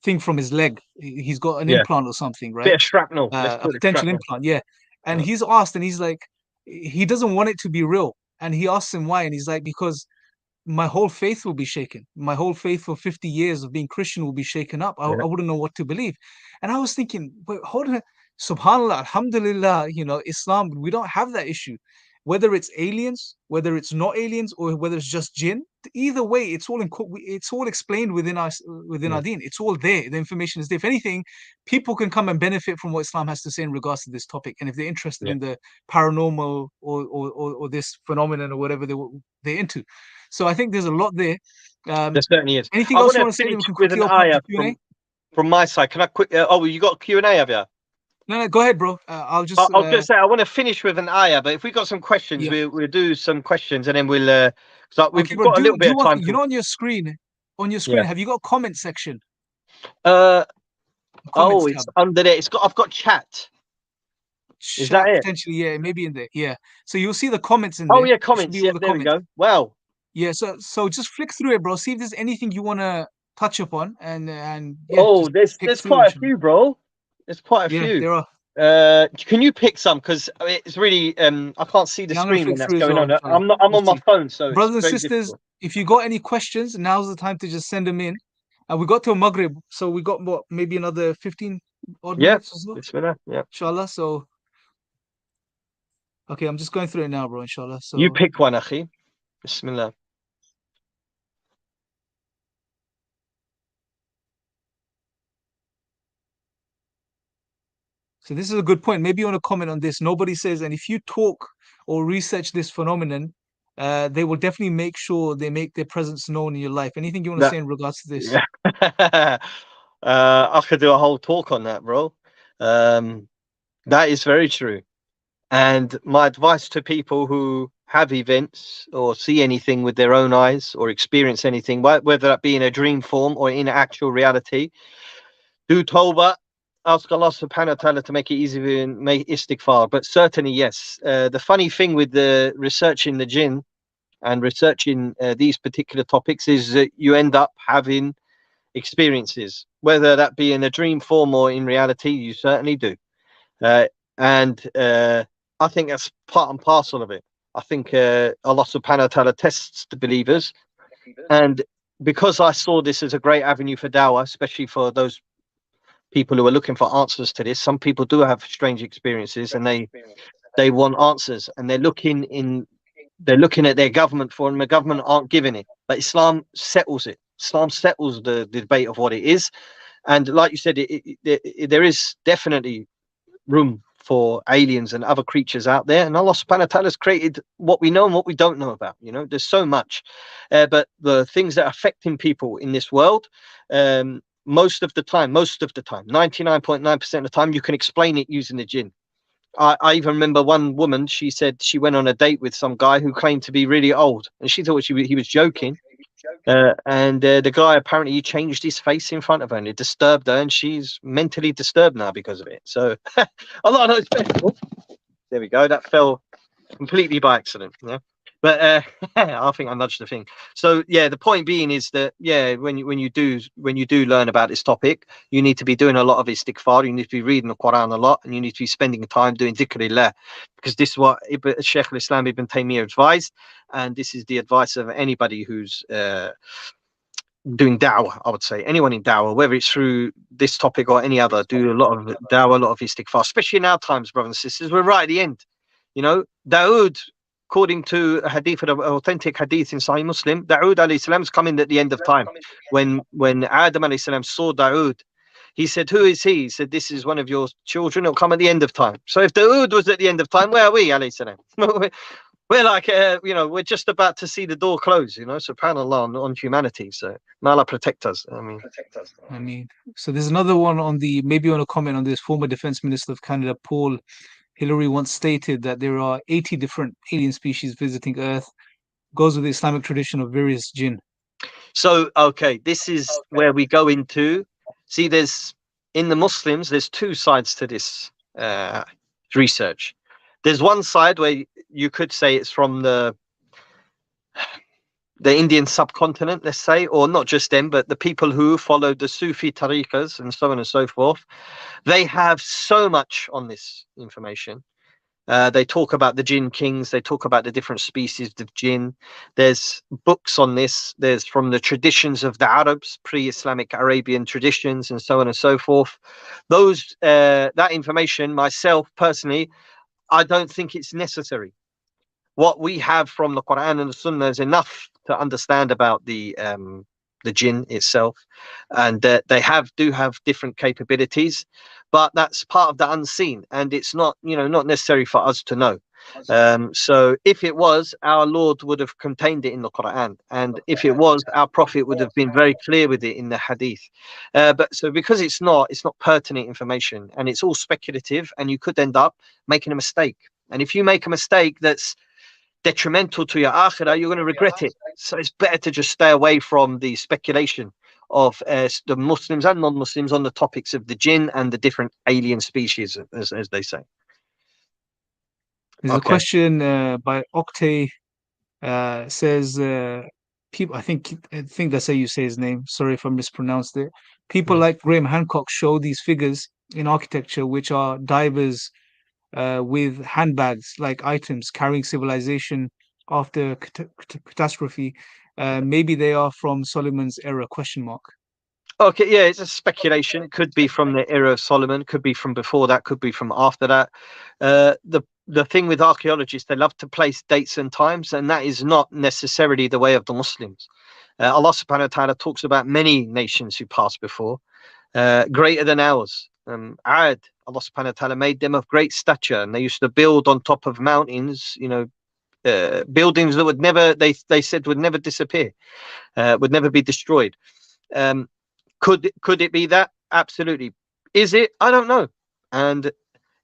thing from his leg. He's got an yeah. implant or something, Bit right? of shrapnel. Let's A call it potential shrapnel. implant, yeah. And Yeah, he's asked, and he's like, he doesn't want it to be real. And he asks him why, and he's like, because my whole faith will be shaken. My whole faith for 50 years of being Christian will be shaken up. yeah, I wouldn't know what to believe. And I was thinking, wait, hold on. Subhanallah, Alhamdulillah, you know, Islam, we don't have that issue. Whether it's aliens, whether it's not aliens, or whether it's just jinn, either way, it's all explained within yeah, our deen. It's all there. The information is there. If anything, people can come and benefit from what Islam has to say in regards to this topic. And if they're interested yeah. in the paranormal or this phenomenon or whatever they're into. So I think there's a lot there. There Um, certainly is. anything I else want you to want to say? Then finish we can with quickly an open up to ayah Q&A. from my side. Can I quick? Oh, you got a Q&A, have you? No, no, go ahead, bro. I'll I just I was going to say I want to finish with an ayah, but if we got some questions, yeah. we'll do some questions and then we'll. So we've Okay, bro. got a little Do bit you of want time you to. know on your Yeah. screen, have you got a comment section? Uh Comments oh, it's tab. under there. It's got. I've got chat. Is that Chat it? potentially, yeah, maybe in there. Yeah. So you'll see the comments in Oh there. yeah, It should be comments. all Yep, the there we comments. go. Wow. Yeah. So just flick through it, bro. See if there's anything you wanna touch upon, and yeah, Oh, just pick there's through, quite a inshallah. few, bro. There's quite a Yeah, few. there are. Can you pick some? Because it's really I can't see the Yeah, I'm gonna screen flick when that's through as going well, on. inshallah. I'm on Let's my see. phone, so it's Brothers and very sisters, difficult. if you got any questions, now's the time to just send them in. And we got till Maghrib, so we got what, maybe another 15 odd Yeah. minutes or so, Bismillah. Yeah. inshallah. So, okay, I'm just going through it now, bro, inshallah. You So, pick one, Akhi. Bismillah. so this is a good point. Maybe you want to comment on this. Nobody says, and if you talk or research this phenomenon, they will definitely make sure they make their presence known in your life. Anything you want to That say in regards to this? yeah. I could do a whole talk on that, bro. That is very true. And my advice to people who have events or see anything with their own eyes or experience anything, whether that be in a dream form or in actual reality, do tawbah, ask Allah subhanahu wa ta'ala to make it easy and make istighfar. But certainly, yes. The funny thing with the researching the jinn and researching these particular topics is that you end up having experiences, whether that be in a dream form or in reality, you certainly do. And I think that's part and parcel of it. I think Allah subhanahu wa ta'ala tests the believers. And because I saw this as a great avenue for dawah, especially for those people who are looking for answers to this, some people do have strange experiences and they want answers and they're looking at their government for them. The government aren't giving it, but Islam settles it. Islam settles the debate of what it is. And like you said, there is definitely room for aliens and other creatures out there, and Allah subhanahu wa ta'ala has created what we know and what we don't know about. There's so much, but the things that are affecting people in this world, most of the time 99.9% of the time, you can explain it using the jinn. I even remember one woman, she said she went on a date with some guy who claimed to be really old, and she thought he was joking. And the guy, apparently he changed his face in front of her and it disturbed her, and she's mentally disturbed now because of it. So Allah knows best. Oh, there we go. That fell completely by accident. Yeah. But I think I nudged the thing. So yeah, the point being is that yeah, when you do learn about this topic, you need to be doing a lot of istighfar. You need to be reading the Quran a lot, and you need to be spending time doing dhikrillah, because this is what Shaykh al-Islam Ibn Taymiyyah advised, and this is the advice of anybody who's doing dawah. I would say anyone in dawah, whether it's through this topic or any other, do a lot of dawah, a lot of istighfar, especially in our times, brothers and sisters. We're right at the end. Dawood according to a hadith, an authentic hadith in Sahih Muslim, Dawood alayhi salam is coming at the end of time. When Adam alayhi salam saw Dawood, he said, "Who is he?" He said, "This is one of your children. It'll come at the end of time." So if Dawood was at the end of time, where are we, alayhi salam? We're like, we're just about to see the door close, subhanAllah, on humanity. So may Allah protect us. I mean, so there's another one on the, maybe you want to comment on this. Former Defense Minister of Canada, Paul Hillary, once stated that there are 80 different alien species visiting Earth. Goes with the Islamic tradition of various jinn. So, okay, this is where we go into, see, in the Muslims, there's two sides to this research. There's one side where you could say it's from the Indian subcontinent, let's say, or not just them, but the people who follow the Sufi tariqas and so on and so forth. They have so much on this information. They talk about the Jinn kings. They talk about the different species of Jinn. There's books on this. There's from the traditions of the Arabs, pre-Islamic Arabian traditions, and so on and so forth. That information, myself personally, I don't think it's necessary. What we have from the Quran and the Sunnah is enough to understand about the Jinn itself, and they do have different capabilities, but that's part of the unseen, and it's not not necessary for us to know. So if it was, our Lord would have contained it in the Quran, and if it was, our Prophet would have been very clear with it in the Hadith. But so because it's not pertinent information, and it's all speculative, and you could end up making a mistake. And if you make a mistake that's detrimental to your akhirah, you're going to regret it. So it's better to just stay away from the speculation of the Muslims and non-Muslims on the topics of the jinn and the different alien species, as they say. There's a question by Octay, says, people, I think that's how you say his name. Sorry if I mispronounced it. People like Graham Hancock show these figures in architecture, which are divers with handbags like items carrying civilization after catastrophe. Maybe they are from Solomon's era, question mark. Okay, yeah, it's a speculation. Could be from the era of Solomon, could be from before that, could be from after that. The thing with archaeologists, they love to place dates and times, and that is not necessarily the way of the Muslims. Allah subhanahu wa ta'ala talks about many nations who passed before, greater than ours. Allah subhanahu wa ta'ala made them of great stature, and they used to build on top of mountains, buildings that would never, they said, would never disappear, would never be destroyed. Could it be that? Absolutely. Is it? I don't know. And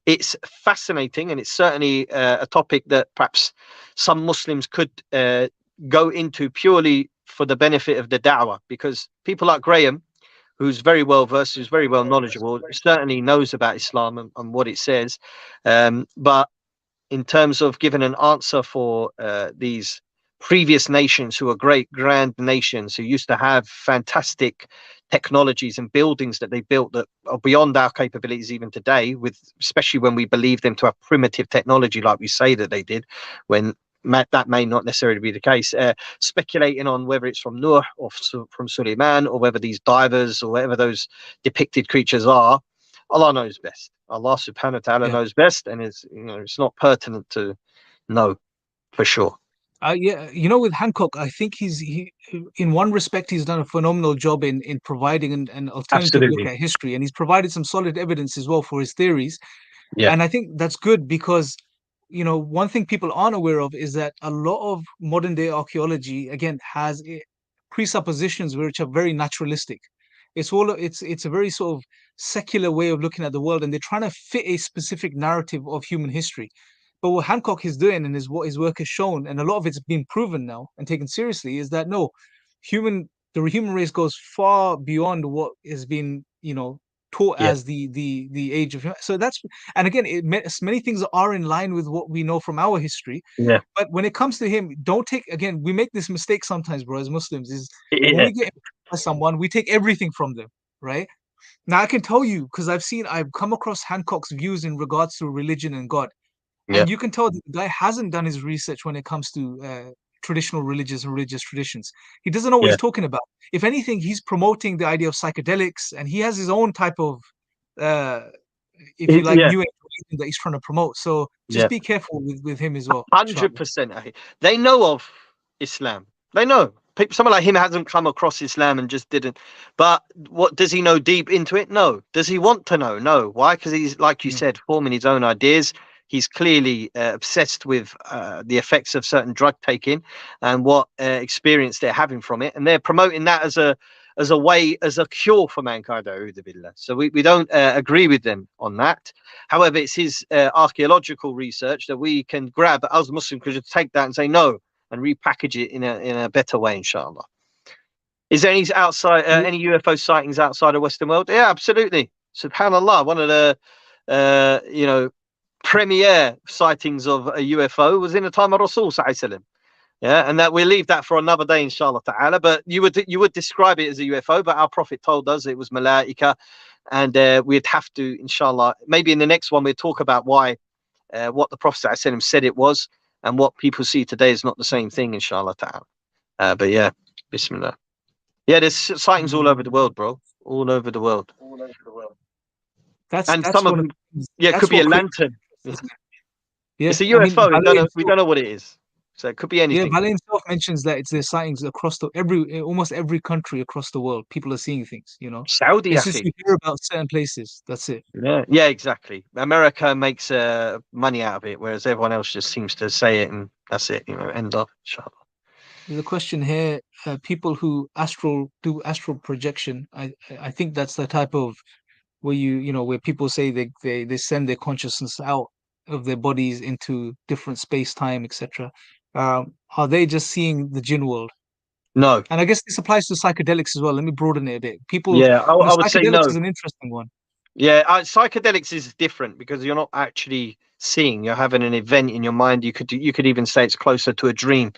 it's fascinating, and it's certainly a topic that perhaps some Muslims could go into purely for the benefit of the da'wah, because people like Graham, who's very well versed, who's very well knowledgeable, certainly knows about Islam and what it says. But in terms of giving an answer for these previous nations who are great grand nations who used to have fantastic technologies and buildings that they built that are beyond our capabilities even today, especially when we believe them to have primitive technology like we say that they did, when that may not necessarily be the case. Speculating on whether it's from Nuh or from Suleiman, or whether these divers or whatever those depicted creatures are, Allah knows best. Allah subhanahu wa ta'ala knows best, and it's not pertinent to know for sure. With Hancock, I think he in one respect he's done a phenomenal job in providing an alternative look at history, and he's provided some solid evidence as well for his theories. And I think that's good, because one thing people aren't aware of is that a lot of modern day archaeology, again, has presuppositions which are very naturalistic. It's a very sort of secular way of looking at the world, and they're trying to fit a specific narrative of human history. But what Hancock is doing, and what his work has shown, and a lot of it's been proven now and taken seriously, is that no, the human race goes far beyond what has been, taught as the age of. So that's, and again, many things are in line with what we know from our history. Yeah. But when it comes to him, we make this mistake sometimes, bro, as Muslims, is when we get someone, we take everything from them, right? Now I can tell you, because I've come across Hancock's views in regards to religion and God. And you can tell the guy hasn't done his research when it comes to traditional religious traditions. He doesn't know what he's talking about. If anything, he's promoting the idea of psychedelics, and he has his own type of, if you like, new age that he's trying to promote. So just be careful with him as well. 100%. They know of Islam. They know. Someone like him hasn't come across Islam and just didn't. But what does he know deep into it? No. Does he want to know? No. Why? Because he's, like you said, forming his own ideas. He's clearly obsessed with the effects of certain drug taking and what experience they're having from it, and they're promoting that as a way, as a cure for mankind. So we don't agree with them on that. However, it's his archaeological research that we can grab. As Muslims could just take that and say no and repackage it in a better way, inshallah. Is there any any UFO sightings outside of Western world? Yeah, absolutely. Subhanallah, one of the premier sightings of a UFO was in the time of Rasul sallallahu alaihi wasallam. Yeah, and that we'll leave that for another day, inshallah ta'ala. But you would describe it as a UFO, but our Prophet told us it was malaika, and we'd have to, inshallah, maybe in the next one we'll talk about why what the Prophet sallallahu alaihi wasallam said it was, and what people see today is not the same thing, inshallah ta'ala. But yeah, bismillah. Yeah, there's sightings all over the world, bro. All over the world. That's some of them, it could be a lantern. Yeah, it's a UFO. We don't know what it is. So it could be anything. Yeah, Vale himself mentions that it's there's sightings across almost every country across the world. People are seeing things, you know. Saudi, it's just you hear about certain places. That's it. Yeah, exactly. America makes money out of it, whereas everyone else just seems to say it and that's it. End of. Inshallah. There's a question here. People who do astral projection. I think that's the type of where where people say they send their consciousness out of their bodies into different space, time, etc. Are they just seeing the Jinn world? No. And I guess this applies to psychedelics as well. Let me broaden it a bit. Yeah, I would say no. Psychedelics is an interesting one. Yeah, psychedelics is different because you're not actually seeing. You're having an event in your mind. You could even say it's closer to a dream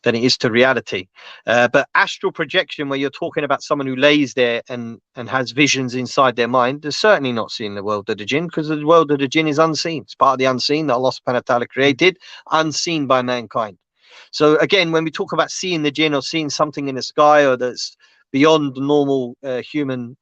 than it is to reality. But astral projection, where you're talking about someone who lays there and has visions inside their mind, they're certainly not seeing the world of the Jinn, because the world of the Jinn is unseen. It's part of the unseen that Allah subhanahu wa ta'ala created, unseen by mankind. So again, when we talk about seeing the Jinn or seeing something in the sky or that's beyond normal human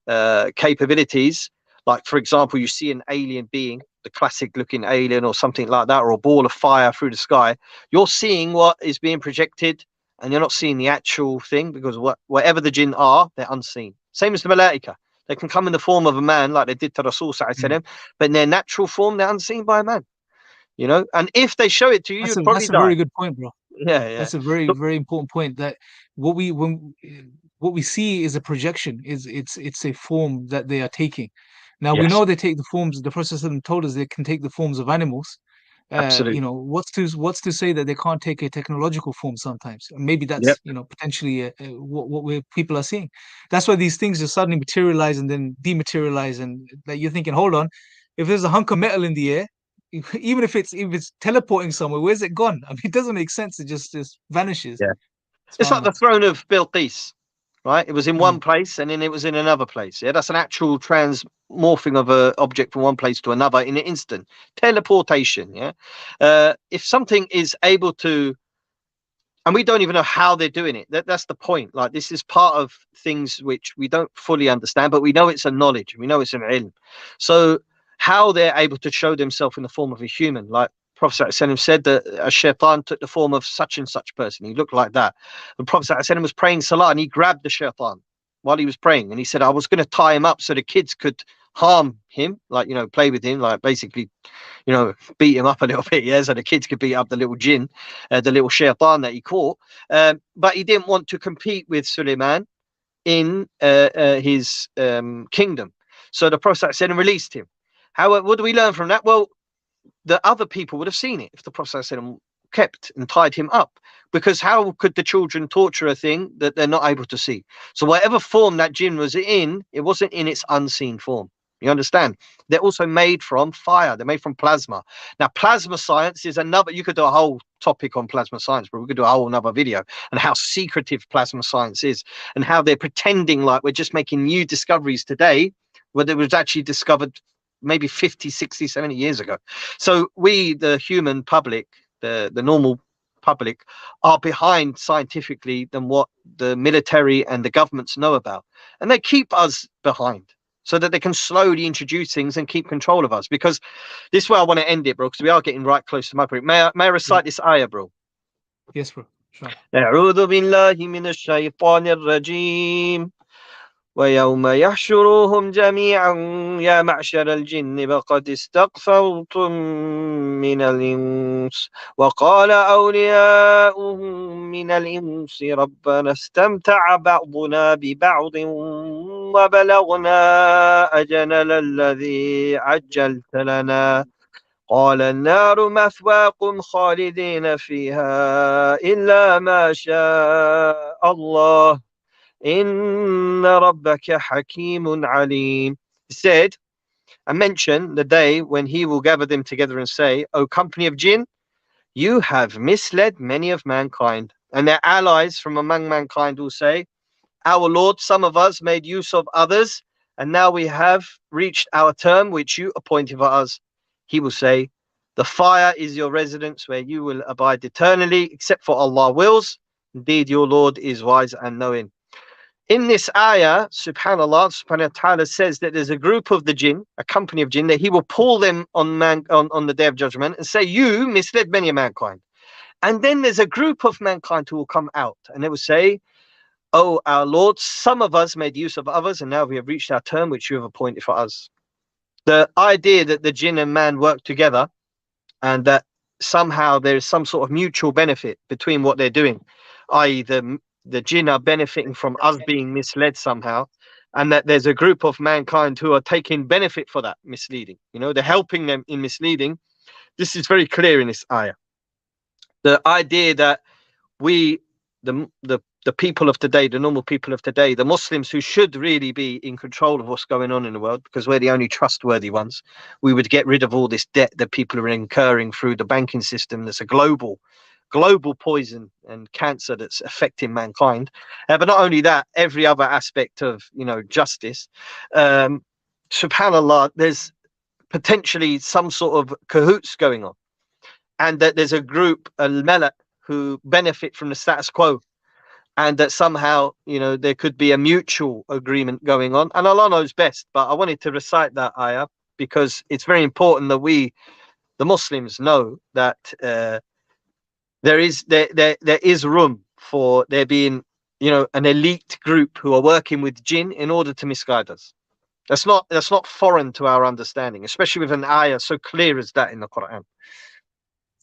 capabilities, like for example, you see an alien being, the classic looking alien or something like that, or a ball of fire through the sky, you're seeing what is being projected and you're not seeing the actual thing, because whatever the Jinn are, they're unseen. Same as the malaika. They can come in the form of a man like they did to Rasul sallallahu alaihi wasallam, but in their natural form, they're unseen by a man. And if they show it to you, you'd probably die. That's a very good point, bro. Yeah. That's a very, very important point, that what we see is a projection, it's a form that they are taking. Now we know they take the forms, the Prophet told us they can take the forms of animals. Absolutely. What's to say that they can't take a technological form sometimes? Maybe that's potentially what people are seeing. That's why these things just suddenly materialize and then dematerialize, and that you're thinking, hold on, if there's a hunk of metal in the air, even if it's teleporting somewhere, where's it gone? I mean, it doesn't make sense. It just vanishes. Yeah, it's like the throne of Bilqis, right? It was in one place and then it was in another place. Yeah, that's an actual transmorphing of an object from one place to another in an instant. Teleportation. Yeah, if something is able to, and we don't even know how they're doing it. That's the point. Like, this is part of things which we don't fully understand, but we know it's a knowledge. We know it's an ilm. So how they're able to show themselves in the form of a human, like Prophet ﷺ said that a shaitan took the form of such and such person. He looked like that. The Prophet ﷺ was praying salah and he grabbed the shaitan while he was praying, and he said, I was going to tie him up so the kids could harm him, like, play with him, like basically, beat him up a little bit, so the kids could beat up the little jinn, the little shaitan that he caught. But he didn't want to compete with Suleiman in his kingdom. So the Prophet ﷺ released him. What do we learn from that? Well, the other people would have seen it if the Prophet ﷺ kept and tied him up, because how could the children torture a thing that they're not able to see? So whatever form that jinn was in, it wasn't in its unseen form. You understand? They're also made from fire. They're made from plasma. Now, plasma science is another, you could do a whole topic on plasma science, but we could do a whole another video on how secretive plasma science is and how they're pretending like we're just making new discoveries today, where it was actually discovered maybe 50, 60, 70 years ago. So we, the human public, the normal public, are behind scientifically than what the military and the governments know about. And they keep us behind. so that they can slowly introduce things and keep control of us. Because this is where I want to end it, bro, because we are getting right close to my point. May I recite this ayah, bro? Yes, bro. Sure. أعوذ بالله من الشيطان الرجيم ويوم يحشرهم جميعا يا معشر الجن فقد استكثرتم من الإنس وقال أولياؤهم من الإنس ربنا استمتع بعضنا ببعض وبلغنا أجلنا الذي عجلت لنا قال النار مثواكم خالدين فيها إلا ما شاء الله إن ربك حكيم عليم. He said, and mention the day when he will gather them together and say, O company of Jinn, you have misled many of mankind. And their allies from among mankind will say, Our Lord, some of us made use of others, and now we have reached our term which you appointed for us. He will say, the fire is your residence where you will abide eternally, except for Allah wills. Indeed, your Lord is wise and knowing. In this ayah, subhanallah, subhanahu wa ta'ala says that there's a group of the jinn, a company of jinn, that he will pull them on the day of judgment and say, you misled many of mankind. And then there's a group of mankind who will come out and they will say, Oh, our Lord, some of us made use of others, and now we have reached our term which you have appointed for us. The idea that the jinn and man work together and that somehow there is some sort of mutual benefit between what they're doing, i.e. the jinn are benefiting from us being misled somehow, and that there's a group of mankind who are taking benefit for that misleading. They're helping them in misleading. This is very clear in this ayah. The idea that we, the people of today, the normal people of today, the Muslims who should really be in control of what's going on in the world, because we're the only trustworthy ones, we would get rid of all this debt that people are incurring through the banking system. That's a global poison and cancer that's affecting mankind. But not only that, every other aspect of justice. Subhanallah, there's potentially some sort of cahoots going on, and that there's a group, a malak, who benefit from the status quo, and that somehow there could be a mutual agreement going on, and Allah knows best. But I wanted to recite that ayah because it's very important that we, the Muslims, know that there is room for there being an elite group who are working with jinn in order to misguide us. That's not foreign to our understanding, especially with an ayah so clear as that in the Quran.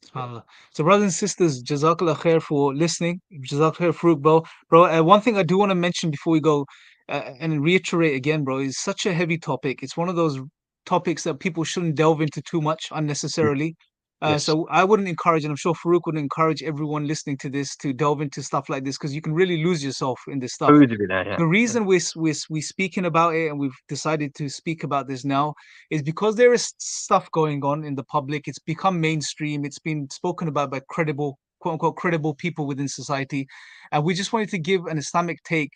SubhanAllah. So, brothers and sisters, Jazakallah khair for listening. Jazakallah khair, Faruq, bro. Bro, one thing I do want to mention before we go and reiterate again, bro, is such a heavy topic. It's one of those topics that people shouldn't delve into too much unnecessarily. Yes. So I wouldn't encourage, and I'm sure Faruq would encourage everyone listening to this to delve into stuff like this because you can really lose yourself in this stuff. The reason we're speaking about it and we've decided to speak about this now is because there is stuff going on in the public. It's become mainstream. It's been spoken about by credible, quote unquote, credible people within society. And we just wanted to give an Islamic take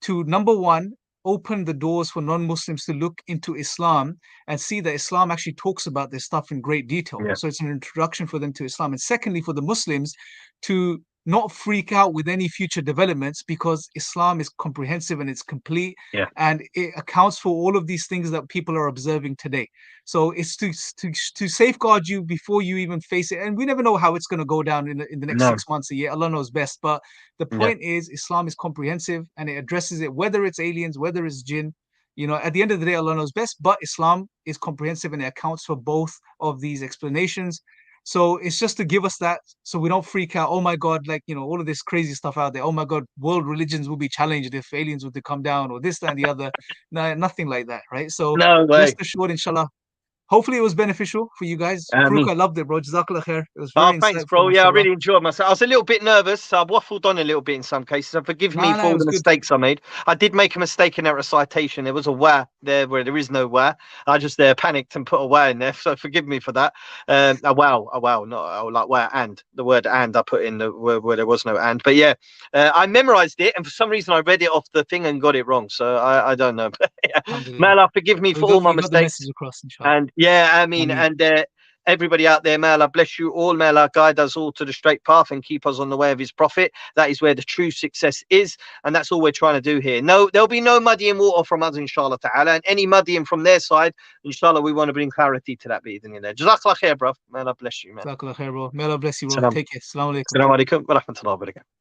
to, number one, open the doors for non-Muslims to look into Islam and see that Islam actually talks about this stuff in great detail. Yeah. So it's an introduction for them to Islam. And secondly, for the Muslims to not freak out with any future developments because Islam is comprehensive and it's complete, and it accounts for all of these things that people are observing today. So it's to safeguard you before you even face it. And we never know how it's going to go down in the next 6 months, a year. Allah knows best. But the point is, Islam is comprehensive and it addresses it, whether it's aliens, whether it's jinn. At the end of the day, Allah knows best. But Islam is comprehensive and it accounts for both of these explanations. So it's just to give us that so we don't freak out. Oh my God, all of this crazy stuff out there. Oh my God, world religions will be challenged if aliens were to come down or this, that, and the other. No, nothing like that, right? So rest assured, inshallah. Hopefully it was beneficial for you guys. Faruq, I loved it, bro. Jazakallah khair. It was very thanks, insightful, bro. Yeah, mashallah. I really enjoyed myself. I was a little bit nervous, so I waffled on a little bit in some cases. So forgive me for all the mistakes I made. I did make a mistake in that recitation. There was a wa there where there is no wa. I just panicked and put a wa in there, so forgive me for that. A wow, not like wa and the word and I put in the where there was no and. But yeah, I memorized it, and for some reason I read it off the thing and got it wrong. So I don't know. But yeah. Mala, forgive me for all my mistakes. Across, and yeah, I mean, and everybody out there, may Allah bless you all, may Allah guide us all to the straight path and keep us on the way of his Prophet. That is where the true success is, and that's all we're trying to do here. No, there'll be no muddying water from us, inshallah ta'ala, and any muddying from their side, inshallah, we want to bring clarity to that. Jazakallah khair, bro. May Allah bless you, man. Jazakallah khair, bro. May Allah bless you, bro. Salam. Take care. Assalamu alaikum. Assalamu alaikum wa rahmatullahi wa barakatuh.